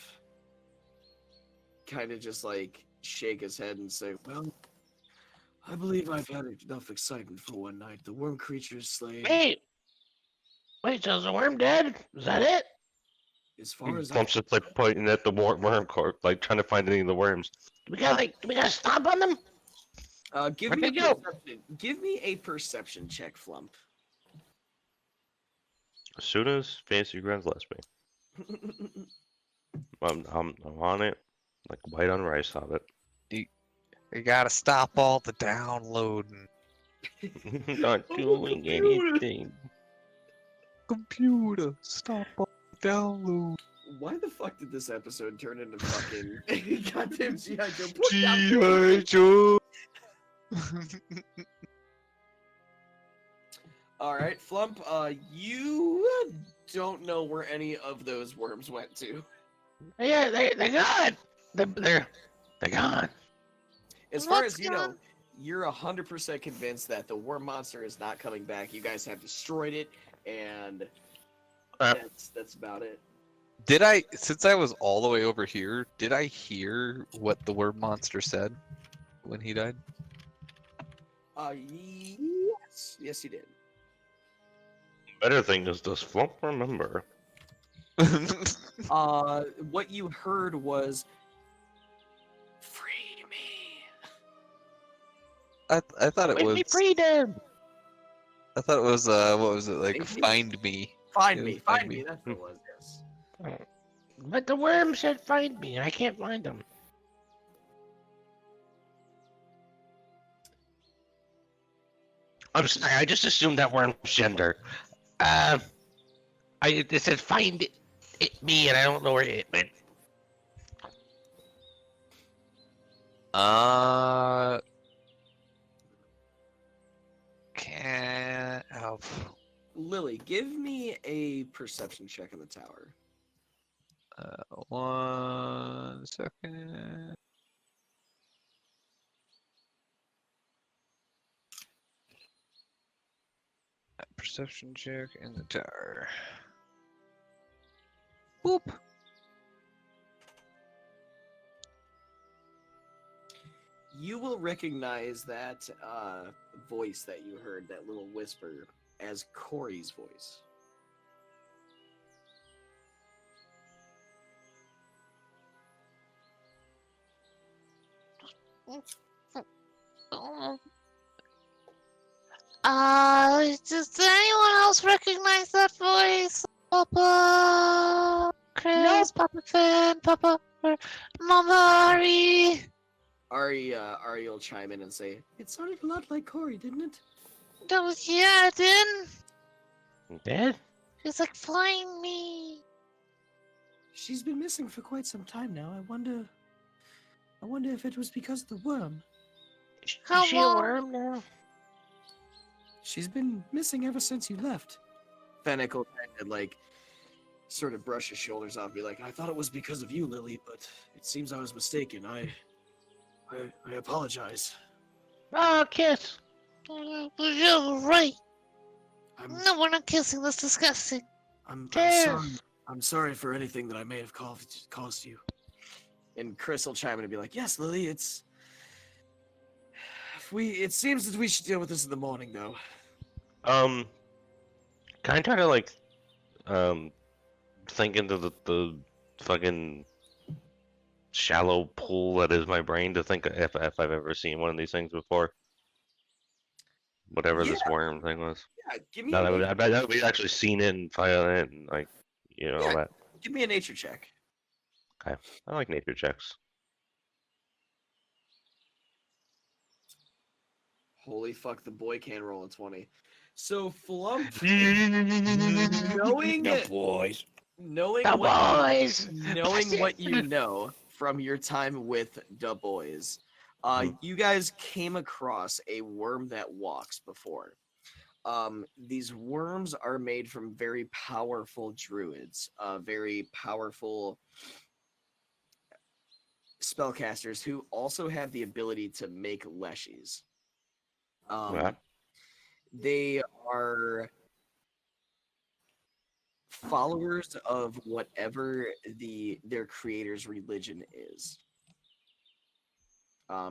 Speaker 3: kind of just like shake his head and say, well, I believe I've had enough excitement for one night. The worm creature is slain.
Speaker 4: Wait, so is the worm dead? Is that it?
Speaker 3: As far as
Speaker 7: Flump's just like pointing at the worm corpse, like trying to find any of the worms.
Speaker 4: Do we gotta stomp on them?
Speaker 3: give
Speaker 4: Where'd
Speaker 3: me
Speaker 4: they
Speaker 3: a
Speaker 4: go?
Speaker 3: give me a perception check, Flump.
Speaker 7: As soon as Fancy Grand's lets me. I'm on it. Like white on rice hobbit.
Speaker 2: You gotta stop all the downloading.
Speaker 7: Not doing anything.
Speaker 2: Computer, stop all the download.
Speaker 3: Why the fuck did this episode turn into fucking goddamn G.I. Joe? Put down
Speaker 2: G.I. Joe.
Speaker 3: All right, Flump, you don't know where any of those worms went to.
Speaker 4: Yeah, they're gone. They're gone.
Speaker 3: As far
Speaker 5: What's
Speaker 3: as you know,
Speaker 5: gone?
Speaker 3: you're 100% convinced that the worm monster is not coming back. You guys have destroyed it, and that's about it.
Speaker 2: Did I, since I was all the way over here, did I hear what the worm monster said when he died?
Speaker 3: Yes, you did.
Speaker 7: Better thing is, does Flump remember?
Speaker 3: What you heard was, "Free me."
Speaker 2: I thought it was.
Speaker 4: freedom.
Speaker 2: I thought it was what was it like?
Speaker 3: Thank you.
Speaker 2: Find me.
Speaker 3: Find
Speaker 2: It
Speaker 3: me,
Speaker 2: was
Speaker 3: find me. That's what it was. Yes.
Speaker 4: But the worm said find me. I can't find them. I'm sorry. I just assumed that worm's gender. It said find me, and I don't know where it went.
Speaker 2: Can't. Oh.
Speaker 3: Lily, give me a perception check in the tower.
Speaker 2: 1 second. Perception check in the tower. Boop.
Speaker 3: You will recognize that voice that you heard, that little whisper, as Corey's voice.
Speaker 5: Does anyone else recognize that voice? Papa, Chris, Papa Finn, Papa, Mama Ari.
Speaker 3: Ari will chime in and say, "It sounded a lot like Corey, didn't it?"
Speaker 5: Yeah, it did.
Speaker 4: Dead?
Speaker 5: It's like find me.
Speaker 3: She's been missing for quite some time now. I wonder if it was because of the worm.
Speaker 5: How
Speaker 4: Is she a
Speaker 5: long?
Speaker 4: worm now?
Speaker 3: She's been missing ever since you left. Fennec will kind of like sort of brush his shoulders off, be like, "I thought it was because of you, Lily, but it seems I was mistaken. I apologize.
Speaker 4: Oh, kiss.
Speaker 5: You're right.
Speaker 3: I'm
Speaker 5: No, we're not kissing. That's disgusting.
Speaker 4: Kiss.
Speaker 3: sorry. I'm sorry for anything that I may have caused you." And Chris will chime in and be like, "Yes, Lily, it seems that we should deal with this in the morning, though."
Speaker 4: Can I try to like think into the fucking shallow pool that is my brain to think if I've ever seen one of these things before? Whatever
Speaker 3: Yeah,
Speaker 4: this worm thing was.
Speaker 3: yeah. Give me
Speaker 4: No,
Speaker 3: a nature,
Speaker 4: I bet we've actually seen it and found it and like all
Speaker 3: yeah.
Speaker 4: that.
Speaker 3: Give me a nature check.
Speaker 4: Okay. I like nature checks.
Speaker 3: Holy fuck! The boy can roll a 20. So Flump,
Speaker 6: The
Speaker 3: knowing
Speaker 6: boys.
Speaker 3: knowing
Speaker 5: The
Speaker 3: what
Speaker 5: boys.
Speaker 3: knowing what you know from your time with the boys, you guys came across a worm that walks before. These worms are made from very powerful druids, very powerful spellcasters who also have the ability to make leshies.
Speaker 4: Yeah.
Speaker 3: They are followers of whatever their creator's religion is.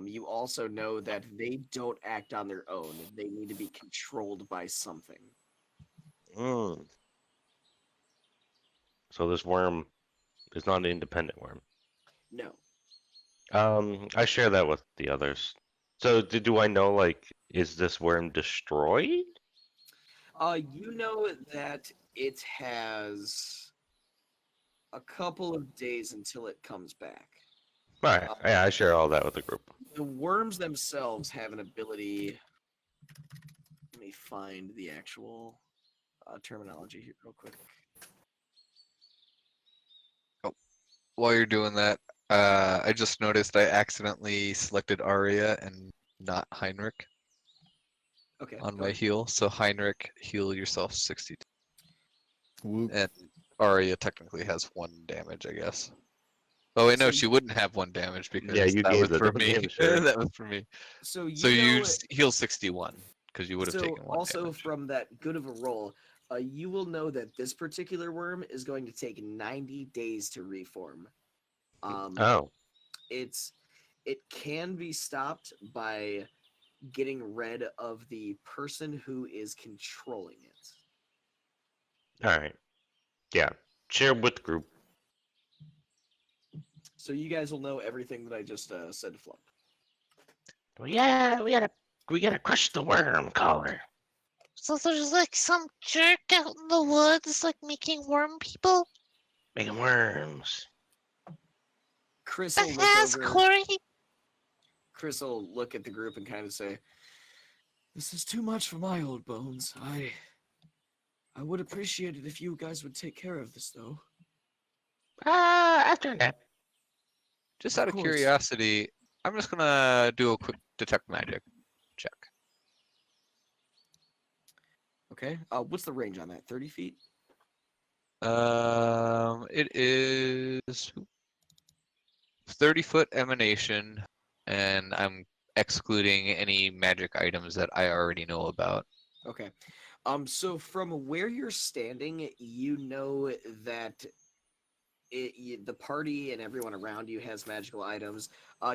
Speaker 3: You also know that they don't act on their own. They need to be controlled by something.
Speaker 4: Mm. So this worm is not an independent worm.
Speaker 3: No.
Speaker 4: I share that with the others. So do I know like is this worm destroyed?
Speaker 3: You know that it has a couple of days until it comes back.
Speaker 4: Alright, yeah, I share all that with the group.
Speaker 3: The worms themselves have an ability. Let me find the actual terminology here real quick.
Speaker 2: While you're doing that, I just noticed I accidentally selected Aria and not Heinrich
Speaker 3: Okay.
Speaker 2: on
Speaker 3: go
Speaker 2: my
Speaker 3: ahead.
Speaker 2: heal. So Heinrich, heal yourself 60.
Speaker 6: Whoop.
Speaker 2: And Aria technically has 1 damage, I guess. Oh wait, no,
Speaker 3: So
Speaker 2: she wouldn't have 1 damage because
Speaker 4: Yeah, you
Speaker 2: that
Speaker 4: gave
Speaker 2: was
Speaker 4: the
Speaker 2: for me.
Speaker 4: damage, sure.
Speaker 2: That was for me.
Speaker 3: So
Speaker 2: So you
Speaker 3: know,
Speaker 2: heal 61 because you would have
Speaker 3: so
Speaker 2: taken 1
Speaker 3: also
Speaker 2: damage.
Speaker 3: from that good of a roll, you will know that this particular worm is going to take 90 days to reform.
Speaker 4: Oh.
Speaker 3: It can be stopped by getting rid of the person who is controlling it.
Speaker 4: Alright. Yeah. Share with the group.
Speaker 3: So you guys will know everything that I just said to Flump.
Speaker 5: Yeah, we gotta crush the worm collar. So there's like some jerk out in the woods, like making worm people.
Speaker 4: Making worms.
Speaker 3: Chris
Speaker 5: That
Speaker 3: will look
Speaker 5: has
Speaker 3: over.
Speaker 5: Corey.
Speaker 3: Chris will look at the group and kind of say, "This is too much for my old bones. I would appreciate it if you guys would take care of this, though."
Speaker 5: After that.
Speaker 2: Just
Speaker 3: Of
Speaker 2: out of
Speaker 3: course.
Speaker 2: curiosity, I'm just gonna do a quick detect magic check.
Speaker 3: Okay. What's the range on that? 30 feet?
Speaker 2: It is 30-foot emanation, and I'm excluding any magic items that I already know about.
Speaker 3: Okay. So from where you're standing, you know that the party and everyone around you has magical items.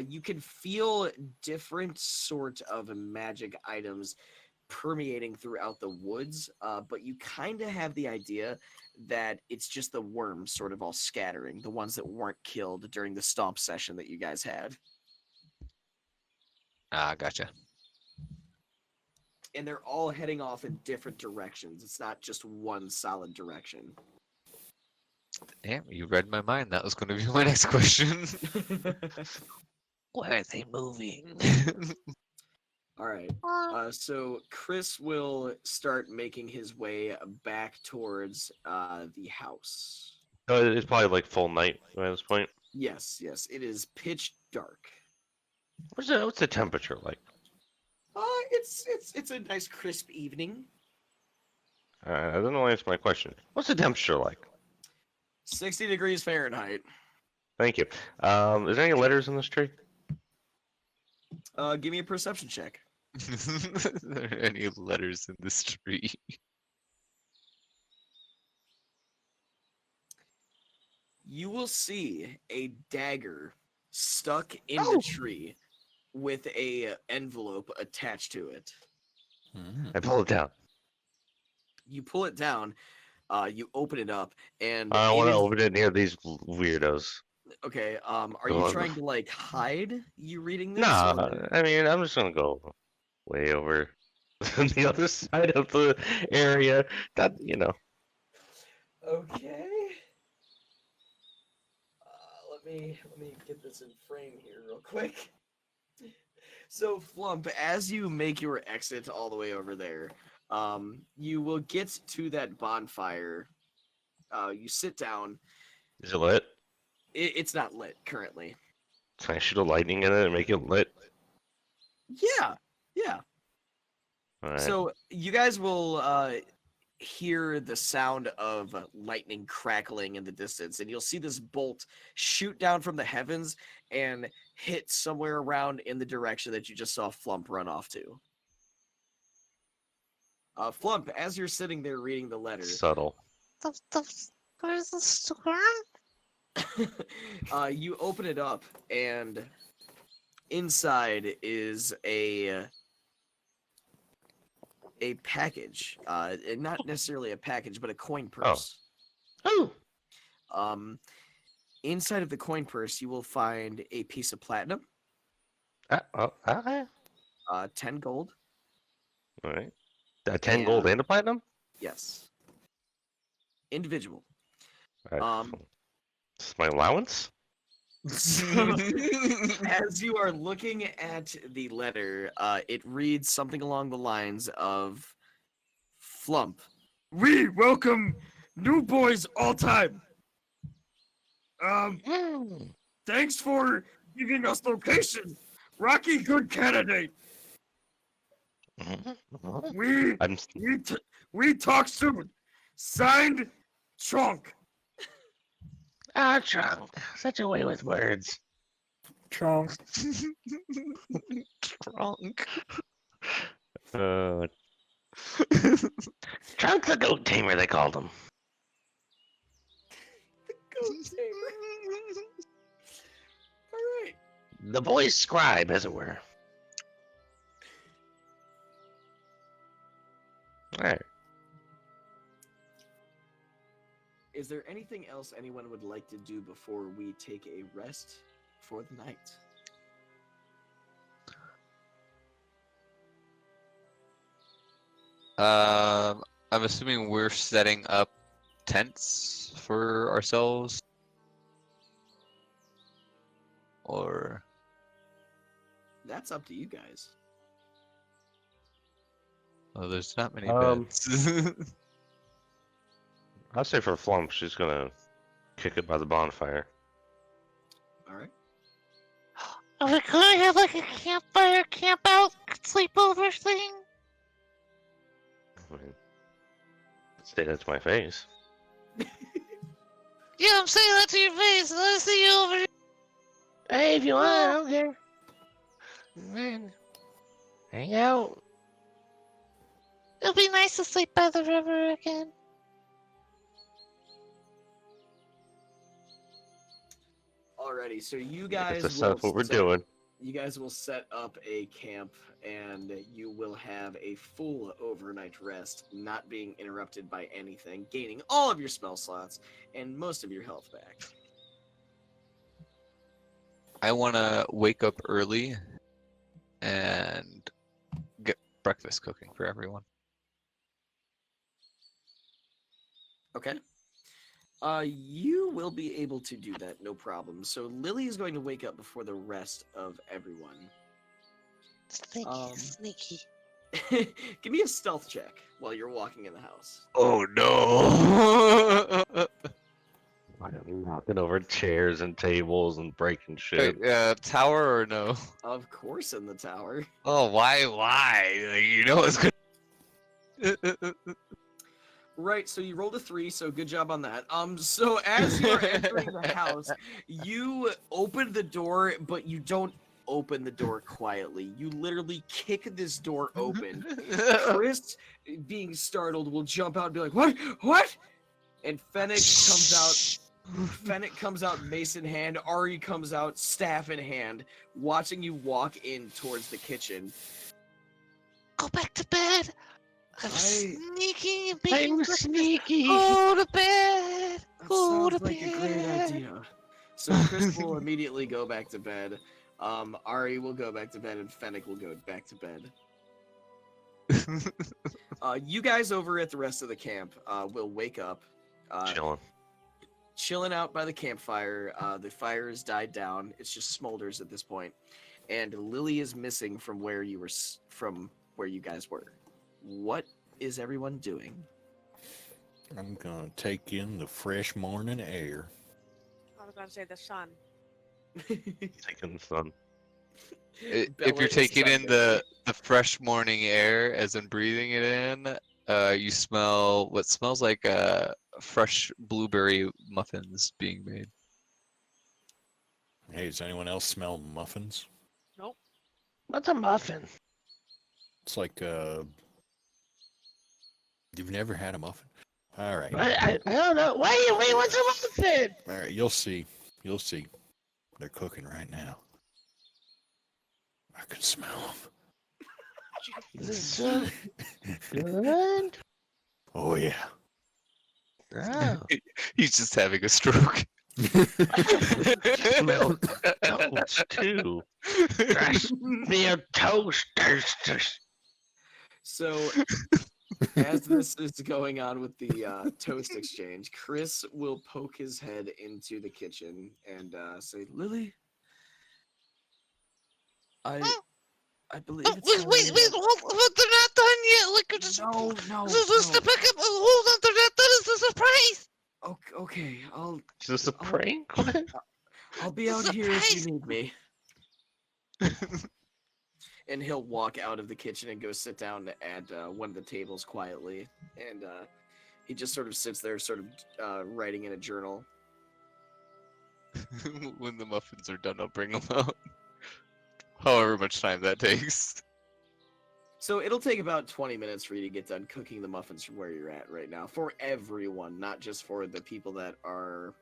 Speaker 3: You can feel different sort of magic items permeating throughout the woods, but you kind of have the idea that it's just the worms sort of all scattering, the ones that weren't killed during the stomp session that you guys had.
Speaker 2: Ah, gotcha.
Speaker 3: And they're all heading off in different directions. It's not just one solid direction.
Speaker 2: Damn, you read my mind. That was going to be my next question.
Speaker 5: Where are they moving?
Speaker 3: All right. So Chris will start making his way back towards the house.
Speaker 4: It's probably like full night by this point.
Speaker 3: Yes, it is pitch dark.
Speaker 4: What's the temperature like?
Speaker 3: It's a nice crisp evening.
Speaker 4: I don't know. Answer my question. What's the temperature like?
Speaker 3: 60 degrees Fahrenheit.
Speaker 4: Thank you. Is there any letters in this tree?
Speaker 3: Give me a perception check.
Speaker 2: Are there any letters in this tree?
Speaker 3: You will see a dagger stuck in the tree with a envelope attached to it.
Speaker 4: I pull it down.
Speaker 3: You pull it down. You open it up, and
Speaker 4: I
Speaker 3: it
Speaker 4: want to
Speaker 3: is-
Speaker 4: open it near these weirdos.
Speaker 3: Okay. Are
Speaker 4: Go
Speaker 3: you
Speaker 4: on.
Speaker 3: trying to like hide you reading this?
Speaker 4: Nah,
Speaker 3: or-
Speaker 4: I mean, I'm just gonna go way over the other side of the area. That, you know.
Speaker 3: Okay. Let me get this in frame here real quick. So Flump, as you make your exit all the way over there, you will get to that bonfire. You sit down.
Speaker 4: Is it lit?
Speaker 3: It's not lit currently.
Speaker 4: Can I shoot a lightning in it and make it lit?
Speaker 3: Yeah, yeah.
Speaker 4: Alright.
Speaker 3: So you guys will hear the sound of lightning crackling in the distance, and you'll see this bolt shoot down from the heavens and hit somewhere around in the direction that you just saw Flump run off to. Flump, as you're sitting there reading the letter,
Speaker 4: Subtle.
Speaker 5: Where's the storm?
Speaker 3: you open it up, and inside is a package. Not necessarily a package, but a coin purse.
Speaker 5: Oh,
Speaker 3: Inside of the coin purse, you will find a piece of platinum,
Speaker 4: Alright.
Speaker 3: 10 gold.
Speaker 4: 10 gold
Speaker 3: And-
Speaker 4: and a platinum?
Speaker 3: Yes. Individual.
Speaker 4: Alright, this is my allowance?
Speaker 3: As you are looking at the letter, it reads something along the lines of Flump. We welcome new boys all time. Thanks for giving us location. Rocky, good candidate. We
Speaker 4: I'm
Speaker 3: we talk soon. Signed, Trunk.
Speaker 5: ah, Trunk. Such a way with words.
Speaker 6: Chong.
Speaker 5: Trunk.
Speaker 4: Trunk the goat tamer, they called him.
Speaker 3: All right.
Speaker 4: The boy's scribe, as it were. Alright.
Speaker 3: Is there anything else anyone would like to do before we take a rest for the night?
Speaker 2: I'm assuming we're setting up tents for ourselves, or
Speaker 3: That's up to you guys.
Speaker 2: oh, there's not many
Speaker 4: Um,
Speaker 2: beds.
Speaker 4: I'll say for Flump, she's gonna kick it by the bonfire.
Speaker 3: All right.
Speaker 5: Oh, we could have like a campfire, camp out, sleepover thing.
Speaker 4: I mean, say that to my face.
Speaker 5: Yeah, I'm saying that to your face. Let us see you over here.
Speaker 4: Hey, if you want, I don't care.
Speaker 5: Man,
Speaker 4: Hang out.
Speaker 5: it'll be nice to sleep by the river again.
Speaker 3: Alrighty, so you
Speaker 4: That's
Speaker 3: guys
Speaker 4: just what we're
Speaker 3: set-
Speaker 4: doing.
Speaker 3: You guys will set up a camp, and you will have a full overnight rest, not being interrupted by anything, gaining all of your spell slots and most of your health back.
Speaker 2: I want to wake up early and get breakfast cooking for everyone.
Speaker 3: Okay. You will be able to do that, no problem. So Lily is going to wake up before the rest of everyone.
Speaker 5: Sneaky, sneaky.
Speaker 3: Give me a stealth check while you're walking in the house.
Speaker 2: Oh no!
Speaker 4: I'm knocking over chairs and tables and breaking shit.
Speaker 2: Wait, tower or no?
Speaker 3: Of course, in the tower.
Speaker 2: Oh, why? Like, you know it's good.
Speaker 3: Right, so you rolled a 3, so good job on that. So as you're entering the house, you open the door, but you don't open the door quietly. You literally kick this door open. Chris, being startled, will jump out and be like, "What? What?" And Fennec comes out. Fennec comes out, mace in hand. Ari comes out, staff in hand, watching you walk in towards the kitchen.
Speaker 5: Go back to bed. I'm
Speaker 3: I-
Speaker 5: sneaking and baking
Speaker 7: I'm
Speaker 5: breakfast.
Speaker 7: sneaky.
Speaker 5: Go to bed.
Speaker 3: That
Speaker 5: Go to
Speaker 3: sounds like a great
Speaker 5: bed.
Speaker 3: idea. So Chris will immediately go back to bed. Ari will go back to bed, and Fennec will go back to bed. You guys over at the rest of the camp will wake up,
Speaker 7: Chilling.
Speaker 3: chilling out by the campfire. The fire has died down; it's just smolders at this point, and Lily is missing from where you were, from where you guys were. What is everyone doing?
Speaker 6: I'm gonna take in the fresh morning air.
Speaker 1: I was gonna say the sun.
Speaker 7: Taking the sun.
Speaker 2: If
Speaker 3: Bella
Speaker 2: you're
Speaker 3: is
Speaker 2: taking in
Speaker 3: sunbathing.
Speaker 2: the fresh morning air, as in breathing it in, you smell what smells like fresh blueberry muffins being made.
Speaker 6: Hey, does anyone else smell muffins?
Speaker 7: What's a muffin?
Speaker 6: It's like you've never had a muffin? All right.
Speaker 7: I don't know. Wait, what's a muffin?
Speaker 6: All right, you'll see. You'll see. They're cooking right now. I can smell
Speaker 7: So
Speaker 6: them.
Speaker 7: good.
Speaker 6: Oh yeah.
Speaker 7: Oh.
Speaker 2: He's just having a stroke.
Speaker 7: Smell toast too. They're toasters.
Speaker 3: So, as this is going on with the toast exchange, Chris will poke his head into the kitchen and say, "Lily, I believe
Speaker 5: Oh,
Speaker 3: it's
Speaker 5: wait,
Speaker 3: time
Speaker 5: wait,
Speaker 3: to-
Speaker 5: wait, hold, they're not done yet. Like, you're just,
Speaker 3: No,
Speaker 5: just to pick up. Hold on, they're not done. It's a surprise.
Speaker 3: Okay,
Speaker 7: Is this a
Speaker 3: I'll-
Speaker 7: prank?
Speaker 3: I'll be out here if you
Speaker 5: Surprise!
Speaker 3: need me." And he'll walk out of the kitchen and go sit down at one of the tables quietly, and he just sort of sits there, sort of writing in a journal.
Speaker 2: When the muffins are done, I'll bring them out. However much time that takes.
Speaker 3: So it'll take about 20 minutes for you to get done cooking the muffins from where you're at right now, for everyone, not just for the people that are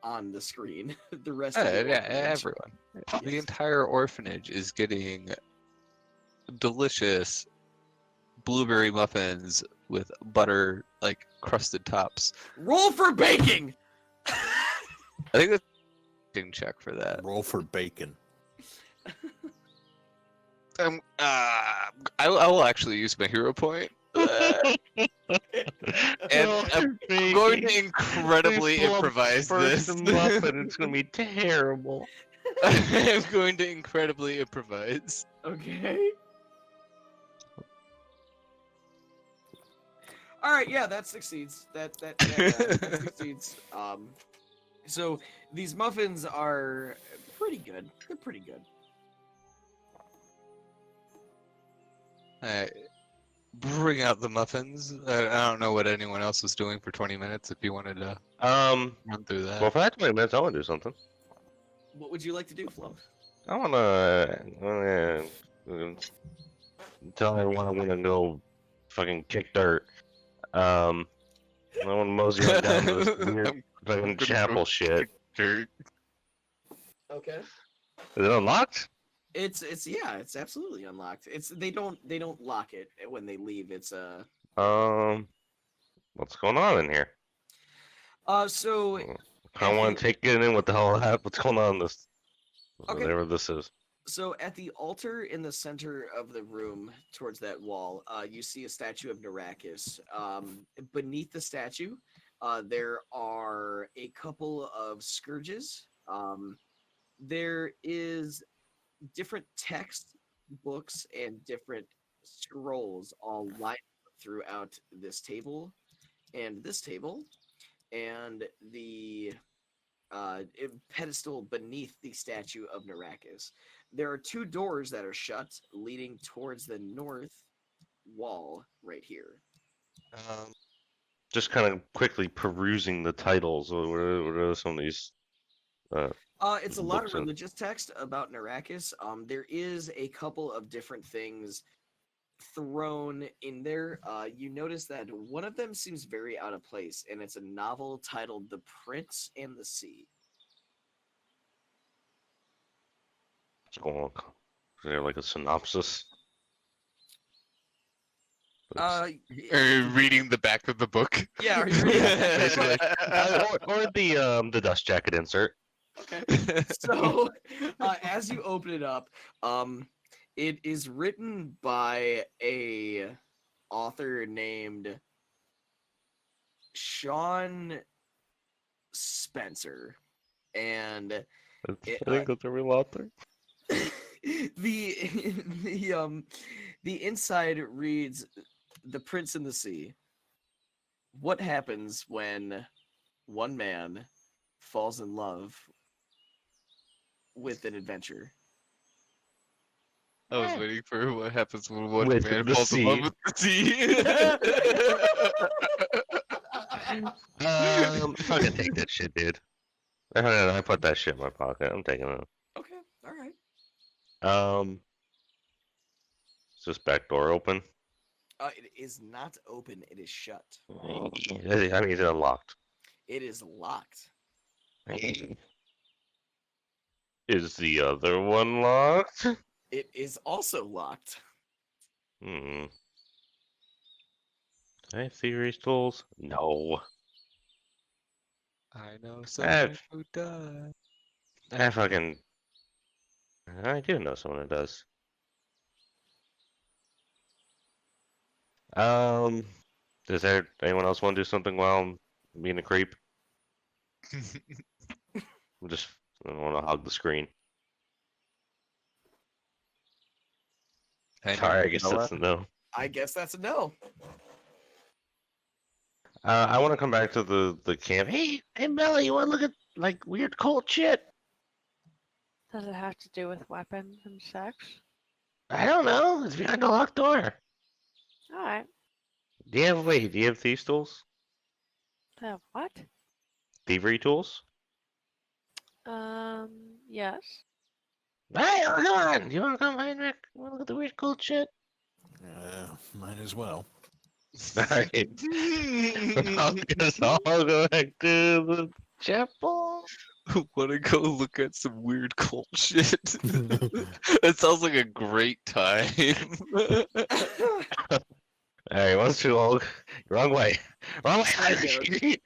Speaker 3: on the screen. The rest of the
Speaker 2: Yeah,
Speaker 3: orphanage.
Speaker 2: everyone. The
Speaker 3: Yes.
Speaker 2: entire orphanage is getting delicious blueberry muffins with butter, like crusted tops.
Speaker 3: Roll for baking.
Speaker 2: I think that's a ding check for that.
Speaker 6: Roll for bacon.
Speaker 2: I will actually use my hero point. And I'm going to incredibly improvise this.
Speaker 7: Muffin, it's gonna be terrible.
Speaker 2: I'm going to incredibly improvise.
Speaker 3: Okay. All right, yeah, that succeeds. That succeeds. So these muffins are pretty good. They're pretty good.
Speaker 2: Bring out the muffins. I don't know what anyone else was doing for 20 minutes. If you wanted to
Speaker 7: Um,
Speaker 2: run through that.
Speaker 7: well, for that 20 minutes, I want to do something.
Speaker 3: What would you like to do, Flo?
Speaker 7: I wanna tell everyone I'm gonna go fucking kick dirt. I wanna mosey on down to this weird
Speaker 2: I'm
Speaker 7: fucking
Speaker 2: gonna
Speaker 7: chapel
Speaker 2: go
Speaker 7: shit.
Speaker 2: dirt.
Speaker 3: Okay.
Speaker 7: Is it unlocked?
Speaker 3: It's yeah, it's absolutely unlocked. They don't lock it when they leave. It's
Speaker 7: What's going on in here?
Speaker 3: so
Speaker 7: I want to take it in. What the hell happened? What's going on in this?
Speaker 3: Okay.
Speaker 7: Whatever this is.
Speaker 3: So at the altar in the center of the room, towards that wall, you see a statue of Narakis. Beneath the statue, there are a couple of scourges. There is different text books and different scrolls all lined up throughout this table and this table, and the pedestal beneath the statue of Narakis. There are two doors that are shut, leading towards the north wall right here.
Speaker 7: Just kind of quickly perusing the titles. What are some of these?
Speaker 3: It's a lot of
Speaker 7: Books and-
Speaker 3: religious text about Narakis. There is a couple of different things thrown in there. You notice that one of them seems very out of place, and it's a novel titled "The Prince and the Sea."
Speaker 7: What's going on? Is there like a synopsis?
Speaker 2: Reading the back of the book.
Speaker 3: Yeah, are you reading that?
Speaker 4: Basically. Or the dust jacket insert.
Speaker 3: Okay. So, as you open it up, it is written by a author named Sean Spencer, and
Speaker 4: I
Speaker 3: It,
Speaker 4: think that's a real author.
Speaker 3: the inside reads, "The Prince in the Sea. What happens when one man falls in love with an adventure?"
Speaker 2: I was waiting for what happens when one
Speaker 4: With
Speaker 2: man
Speaker 4: the
Speaker 2: falls in love
Speaker 4: sea.
Speaker 2: with the sea.
Speaker 4: Fucking take that shit, dude. I put that shit in my pocket. I'm taking it.
Speaker 3: Okay, all right.
Speaker 4: Is this back door open?
Speaker 3: It is not open. It is shut.
Speaker 4: I mean, it's unlocked.
Speaker 3: It is locked.
Speaker 4: Is the other one locked?
Speaker 3: It is also locked.
Speaker 4: Hmm. Do I have theory tools? No.
Speaker 2: I know someone
Speaker 4: F.
Speaker 2: who does.
Speaker 4: I do know someone who does. Does there anyone else want to do something while I'm being a creep? I want to hog the screen. Sorry, I guess that's a no.
Speaker 3: I guess that's a no.
Speaker 4: I want to come back to the camp. Hey, Bella, you want to look at like weird cult shit?
Speaker 1: Does it have to do with weapons and sex?
Speaker 4: I don't know. It's behind a locked door.
Speaker 1: Alright.
Speaker 4: Do you have thieves tools?
Speaker 1: What?
Speaker 4: Thievery tools?
Speaker 1: Yes.
Speaker 4: Hey, come on! You want to come, Heinrich? You want to look at the weird cult shit?
Speaker 6: Might as well.
Speaker 4: Alright. I guess I'll go back to the chapel.
Speaker 2: Want to go look at some weird cult shit? That sounds like a great time.
Speaker 4: Alright, once too long. Wrong way. Wrong way, Heinrich.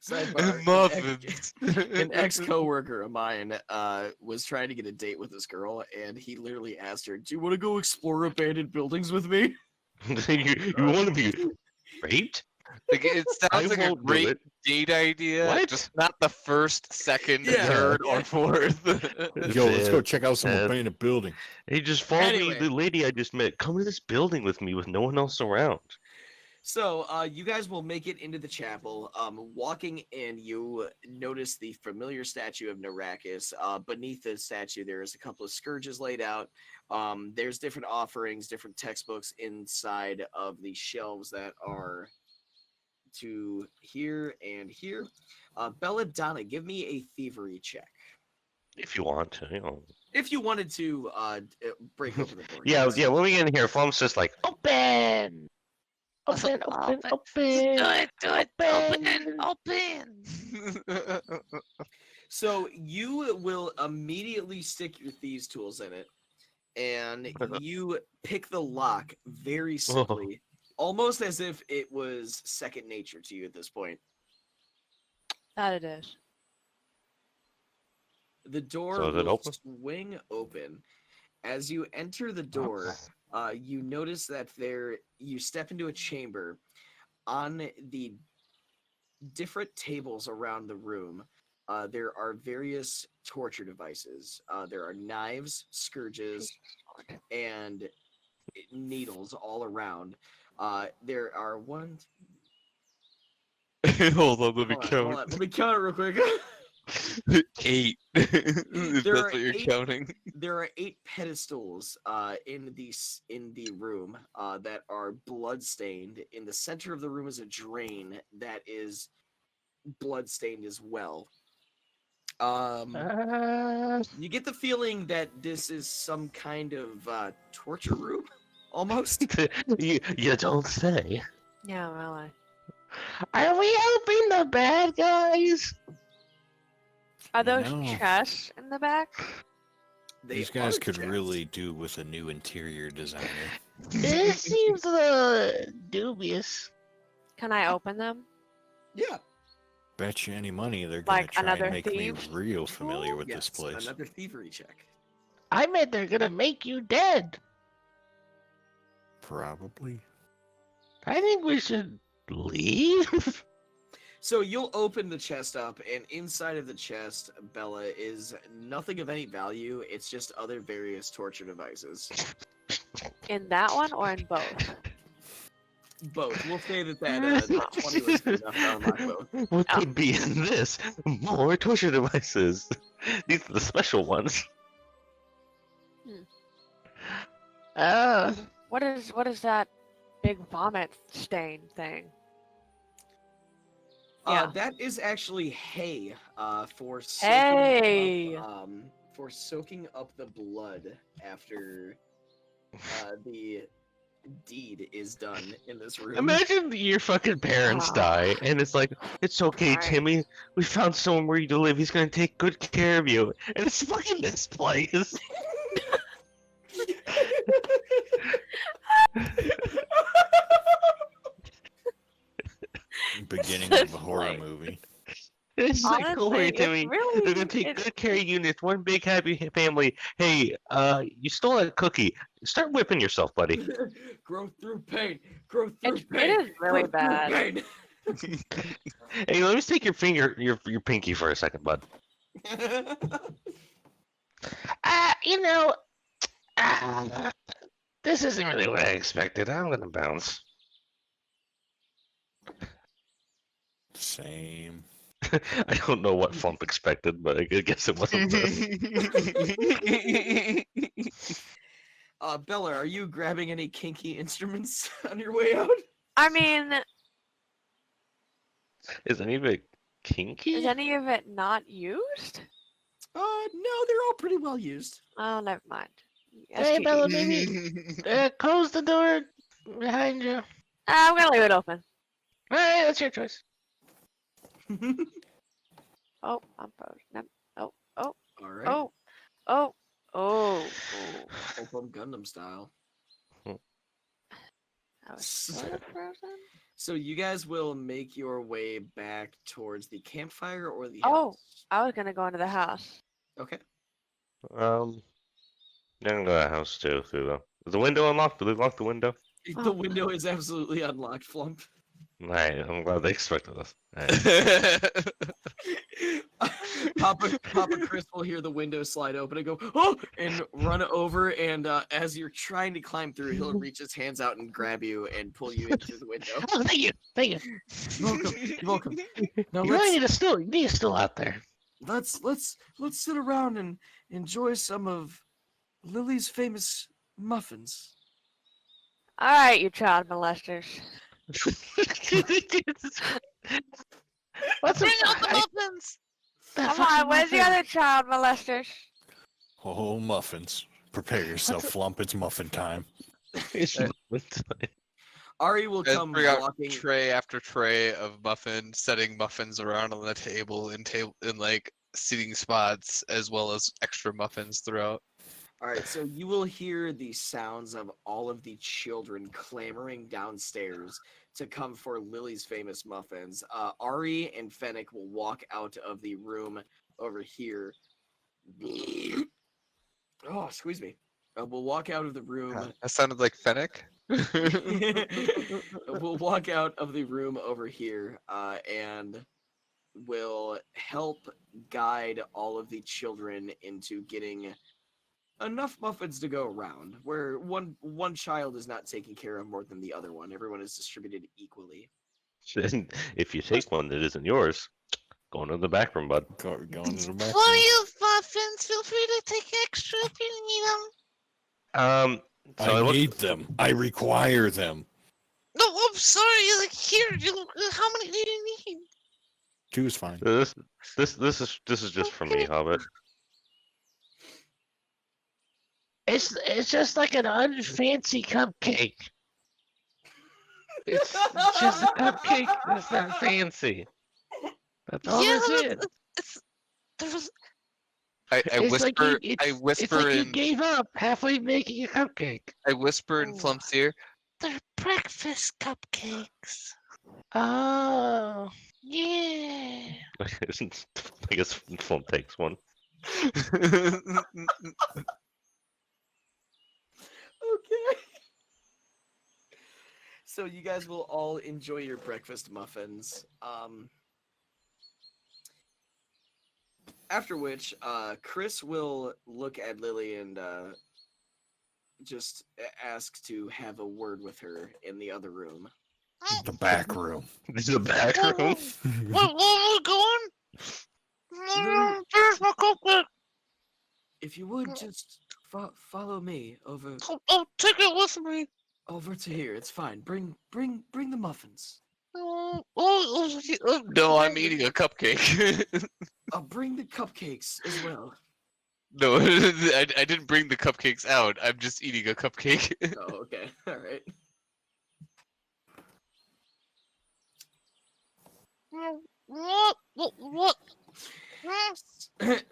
Speaker 3: Sidebar.
Speaker 2: Muffins.
Speaker 3: An ex-coworker of mine was trying to get a date with this girl, and he literally asked her, "Do you want to go explore abandoned buildings with me?"
Speaker 4: you want to be raped?
Speaker 2: Like, it
Speaker 4: I
Speaker 2: sounds like a
Speaker 4: won't do
Speaker 2: great
Speaker 4: it.
Speaker 2: date idea.
Speaker 4: What?
Speaker 2: Just not the first, second,
Speaker 3: Yeah,
Speaker 2: third,
Speaker 3: yeah.
Speaker 2: or fourth.
Speaker 6: Yo, let's go check out some
Speaker 4: Uh,
Speaker 6: abandoned building.
Speaker 4: Hey, just follow
Speaker 3: Anyway.
Speaker 4: me, the lady I just met. Come to this building with me with no one else around.
Speaker 3: So, you guys will make it into the chapel. Walking in, you notice the familiar statue of Narakis. Beneath the statue, there is a couple of scourges laid out. There's different offerings, different textbooks inside of the shelves that are to here and here. Belladonna, give me a thievery check.
Speaker 4: If you want to, you know.
Speaker 3: If you wanted to break open the door.
Speaker 4: Yeah,
Speaker 3: yes.
Speaker 4: yeah, when we get in here, Flum's just like, open! Open, open,
Speaker 5: Do
Speaker 4: open!
Speaker 5: it, open.
Speaker 3: So you will immediately stick your thieves' tools in it, and you pick the lock very simply, almost as if it was second nature to you at this point.
Speaker 1: That it is.
Speaker 3: The door
Speaker 4: So is it
Speaker 3: will
Speaker 4: open?
Speaker 3: swing open. As you enter the door, you notice that you step into a chamber. On the different tables around the room, there are various torture devices. There are knives, scourges, and needles all around. There are one.
Speaker 2: Hold on, let me
Speaker 3: Hold on,
Speaker 2: count.
Speaker 3: let me count it real quick.
Speaker 2: 8. If
Speaker 3: There
Speaker 2: that's
Speaker 3: are
Speaker 2: what you're
Speaker 3: 8
Speaker 2: counting.
Speaker 3: There are 8 pedestals in the room that are bloodstained. In the center of the room is a drain that is bloodstained as well. You get the feeling that this is some kind of torture room, almost.
Speaker 4: you don't say.
Speaker 1: Yeah, really.
Speaker 5: Are we helping the bad guys?
Speaker 1: Are those
Speaker 6: No.
Speaker 1: chests in the back?
Speaker 6: These guys could really do with a new interior designer.
Speaker 5: This seems a little dubious.
Speaker 1: Can I open them?
Speaker 3: Yeah.
Speaker 6: Bet you any money they're gonna
Speaker 1: Like
Speaker 6: try
Speaker 1: another
Speaker 6: and make me
Speaker 1: thief?
Speaker 6: real familiar with
Speaker 3: Yes,
Speaker 6: this place.
Speaker 3: another thievery check.
Speaker 5: I meant they're gonna make you dead.
Speaker 6: Probably.
Speaker 5: I think we should leave.
Speaker 3: So you'll open the chest up, and inside of the chest, Bella, is nothing of any value. It's just other various torture devices.
Speaker 1: In that one or in both?
Speaker 3: Both. We'll say that 20 was good enough to unlock both.
Speaker 4: What could be in this? More torture devices. These are the special ones.
Speaker 1: What is that big vomit stain thing? Yeah.
Speaker 3: That is actually hay for
Speaker 1: Hey!
Speaker 3: for soaking up the blood after the deed is done in this room.
Speaker 4: Imagine your fucking parents
Speaker 1: Ah.
Speaker 4: die, and it's like, it's okay,
Speaker 1: Right.
Speaker 4: Timmy. We found somewhere you to live. He's gonna take good care of you, and it's fucking this place.
Speaker 6: Beginning of a horror
Speaker 1: Like-
Speaker 6: movie.
Speaker 4: It's like, don't worry,
Speaker 1: Honestly,
Speaker 4: Timmy.
Speaker 1: it's really
Speaker 4: They're gonna take good care of you, and it's one big happy family. Hey, you stole a cookie. Start whipping yourself, buddy.
Speaker 3: Grow through pain. Grow through
Speaker 1: It
Speaker 3: pain.
Speaker 1: is really
Speaker 3: grow through
Speaker 1: bad.
Speaker 4: Hey, let me take your finger, your pinky for a second, bud.
Speaker 3: pain.
Speaker 4: This isn't really what I expected. I'm gonna bounce.
Speaker 6: Same.
Speaker 4: I don't know what Flump expected, but I guess it wasn't this.
Speaker 3: Bella, are you grabbing any kinky instruments on your way out?
Speaker 1: I mean,
Speaker 4: Is any of it kinky?
Speaker 1: is any of it not used?
Speaker 3: No, they're all pretty well used.
Speaker 1: Oh, never mind.
Speaker 5: Hey,
Speaker 1: STD.
Speaker 5: Bella, maybe close the door behind you.
Speaker 1: I'm gonna leave it open.
Speaker 5: Alright, that's your choice.
Speaker 1: Oh, I'm frozen. No.
Speaker 3: All right.
Speaker 1: Oh.
Speaker 3: Open Gundam style.
Speaker 1: I was sort of frozen.
Speaker 3: So you guys will make your way back towards the campfire or the
Speaker 1: Oh.
Speaker 3: house?
Speaker 1: I was gonna go into the house.
Speaker 3: Okay.
Speaker 4: I'm gonna go to the house too, though. Is the window unlocked? Did they lock the window?
Speaker 3: The window is absolutely unlocked, Flump.
Speaker 4: Alright, I'm glad they expected us. Alright.
Speaker 3: Papa Chris will hear the window slide open and go, oh, and run over. And as you're trying to climb through, he'll reach his hands out and grab you and pull you into the window.
Speaker 5: Oh, thank you.
Speaker 3: You're welcome. Now
Speaker 5: You need a stool out there.
Speaker 3: let's sit around and enjoy some of Lily's famous muffins.
Speaker 1: All right, you child molesters.
Speaker 5: What's Bring out the muffins.
Speaker 1: Come on, where's the other child molesters?
Speaker 6: Oh, muffins. Prepare yourself, Flump. It's muffin time.
Speaker 3: Ari will
Speaker 2: Guys
Speaker 3: come
Speaker 2: bring out
Speaker 3: walking.
Speaker 2: tray after tray of muffins, setting muffins around on the table in like seating spots, as well as extra muffins throughout.
Speaker 3: All right, so you will hear the sounds of all of the children clamoring downstairs to come for Lily's famous muffins. Ari and Fennec will walk out of the room over here. Oh, excuse me. We'll walk out of the room.
Speaker 2: That sounded like Fennec.
Speaker 3: We'll walk out of the room over here and will help guide all of the children into getting enough muffins to go around, where one child is not taken care of more than the other one. Everyone is distributed equally.
Speaker 4: If you take one that isn't yours, go into the back room, bud.
Speaker 6: Going to the back.
Speaker 5: Plenty of muffins. Feel free to take extra if you need them.
Speaker 4: So
Speaker 6: I need them. I require them.
Speaker 5: No, I'm sorry. Like here, how many do you need?
Speaker 6: 2 is fine.
Speaker 4: This is just for me, Hobbit.
Speaker 5: It's just like an unfancy cupcake.
Speaker 4: It's just a cupcake. It's not fancy. That's all
Speaker 5: Yeah,
Speaker 4: this is.
Speaker 5: there was
Speaker 2: I
Speaker 7: It's like
Speaker 2: whisper.
Speaker 7: you,
Speaker 2: I
Speaker 7: it's
Speaker 2: whisper
Speaker 7: like you
Speaker 2: in.
Speaker 7: gave up halfway making a cupcake.
Speaker 2: I whisper in Flump's ear.
Speaker 5: They're breakfast cupcakes.
Speaker 7: Oh.
Speaker 5: Yeah.
Speaker 7: I guess Flump takes one.
Speaker 3: Okay. So you guys will all enjoy your breakfast muffins. After which, Chris will look at Lily and just ask to have a word with her in the other room.
Speaker 6: The back room.
Speaker 7: This is a back room.
Speaker 5: Where are we going? There's my cupcake.
Speaker 3: If you would just follow me over
Speaker 5: I'll take it with me.
Speaker 3: to here. It's fine. Bring the muffins.
Speaker 5: Oh,
Speaker 2: No, I'm eating a cupcake.
Speaker 3: Bring the cupcakes as well.
Speaker 2: No, I didn't bring the cupcakes out. I'm just eating a cupcake.
Speaker 3: Oh, okay. All right.
Speaker 5: what?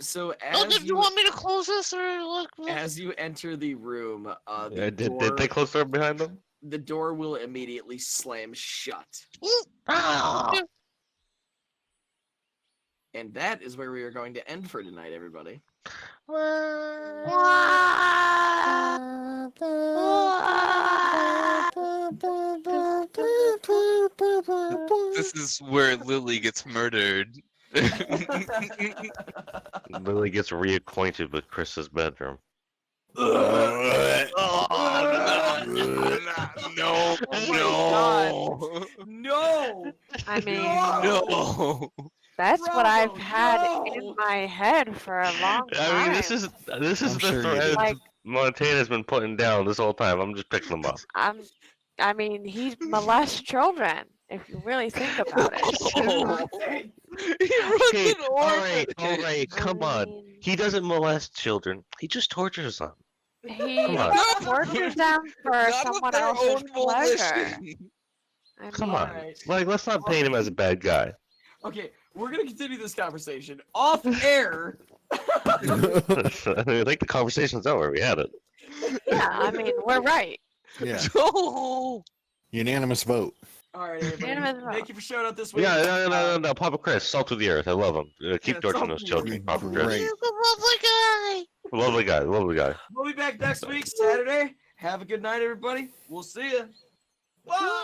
Speaker 3: So
Speaker 5: Do
Speaker 3: as
Speaker 5: you
Speaker 3: you
Speaker 5: want me to close this or like?
Speaker 3: as you enter the room,
Speaker 7: Did they close the door behind them?
Speaker 3: the door will immediately slam shut.
Speaker 5: Ah!
Speaker 3: And that is where we are going to end for tonight, everybody.
Speaker 2: This is where Lily gets murdered.
Speaker 7: Lily gets reacquainted with Chris's bedroom.
Speaker 2: Oh, no,
Speaker 3: Oh my No!
Speaker 1: I mean,
Speaker 2: no.
Speaker 1: that's what I've
Speaker 3: Bravo,
Speaker 1: had
Speaker 3: no!
Speaker 1: in my head for a long time.
Speaker 7: I mean, this is
Speaker 6: I'm
Speaker 7: the
Speaker 6: sure you
Speaker 7: threads
Speaker 6: did.
Speaker 1: Like-
Speaker 7: Montana's been putting down this whole time. I'm just picking them up.
Speaker 1: I mean, he molests children. If you really think about it.
Speaker 2: Oh. He runs
Speaker 7: Okay,
Speaker 2: an
Speaker 7: all right,
Speaker 2: orphanage.
Speaker 7: come
Speaker 1: I
Speaker 7: on.
Speaker 1: mean,
Speaker 7: He doesn't molest children. He just tortures them.
Speaker 1: He
Speaker 7: Come on.
Speaker 1: tortures them for
Speaker 2: Not of
Speaker 1: someone
Speaker 2: their
Speaker 1: else's
Speaker 2: own
Speaker 1: pleasure.
Speaker 2: volition.
Speaker 1: I
Speaker 7: Come
Speaker 1: mean,
Speaker 7: on.
Speaker 3: Alright.
Speaker 7: Like, let's not paint him as a bad guy.
Speaker 3: Okay, we're gonna continue this conversation off air.
Speaker 7: I think the conversation's over. We had it.
Speaker 1: yeah, I mean, we're right.
Speaker 6: Yeah.
Speaker 2: No.
Speaker 6: Unanimous vote.
Speaker 3: All right, everybody.
Speaker 1: Unanimous vote.
Speaker 3: Thank you for showing up this week.
Speaker 7: Yeah, no. Papa Chris, salt of the earth. I love him. Keep
Speaker 3: Yeah,
Speaker 7: torturing
Speaker 3: salt
Speaker 7: those
Speaker 3: of the
Speaker 7: children,
Speaker 6: earth.
Speaker 7: Papa Chris.
Speaker 6: Great.
Speaker 5: He's a lovely guy.
Speaker 7: Lovely guy.
Speaker 3: We'll be back next week, Saturday. Have a good night, everybody. We'll see you. Bye.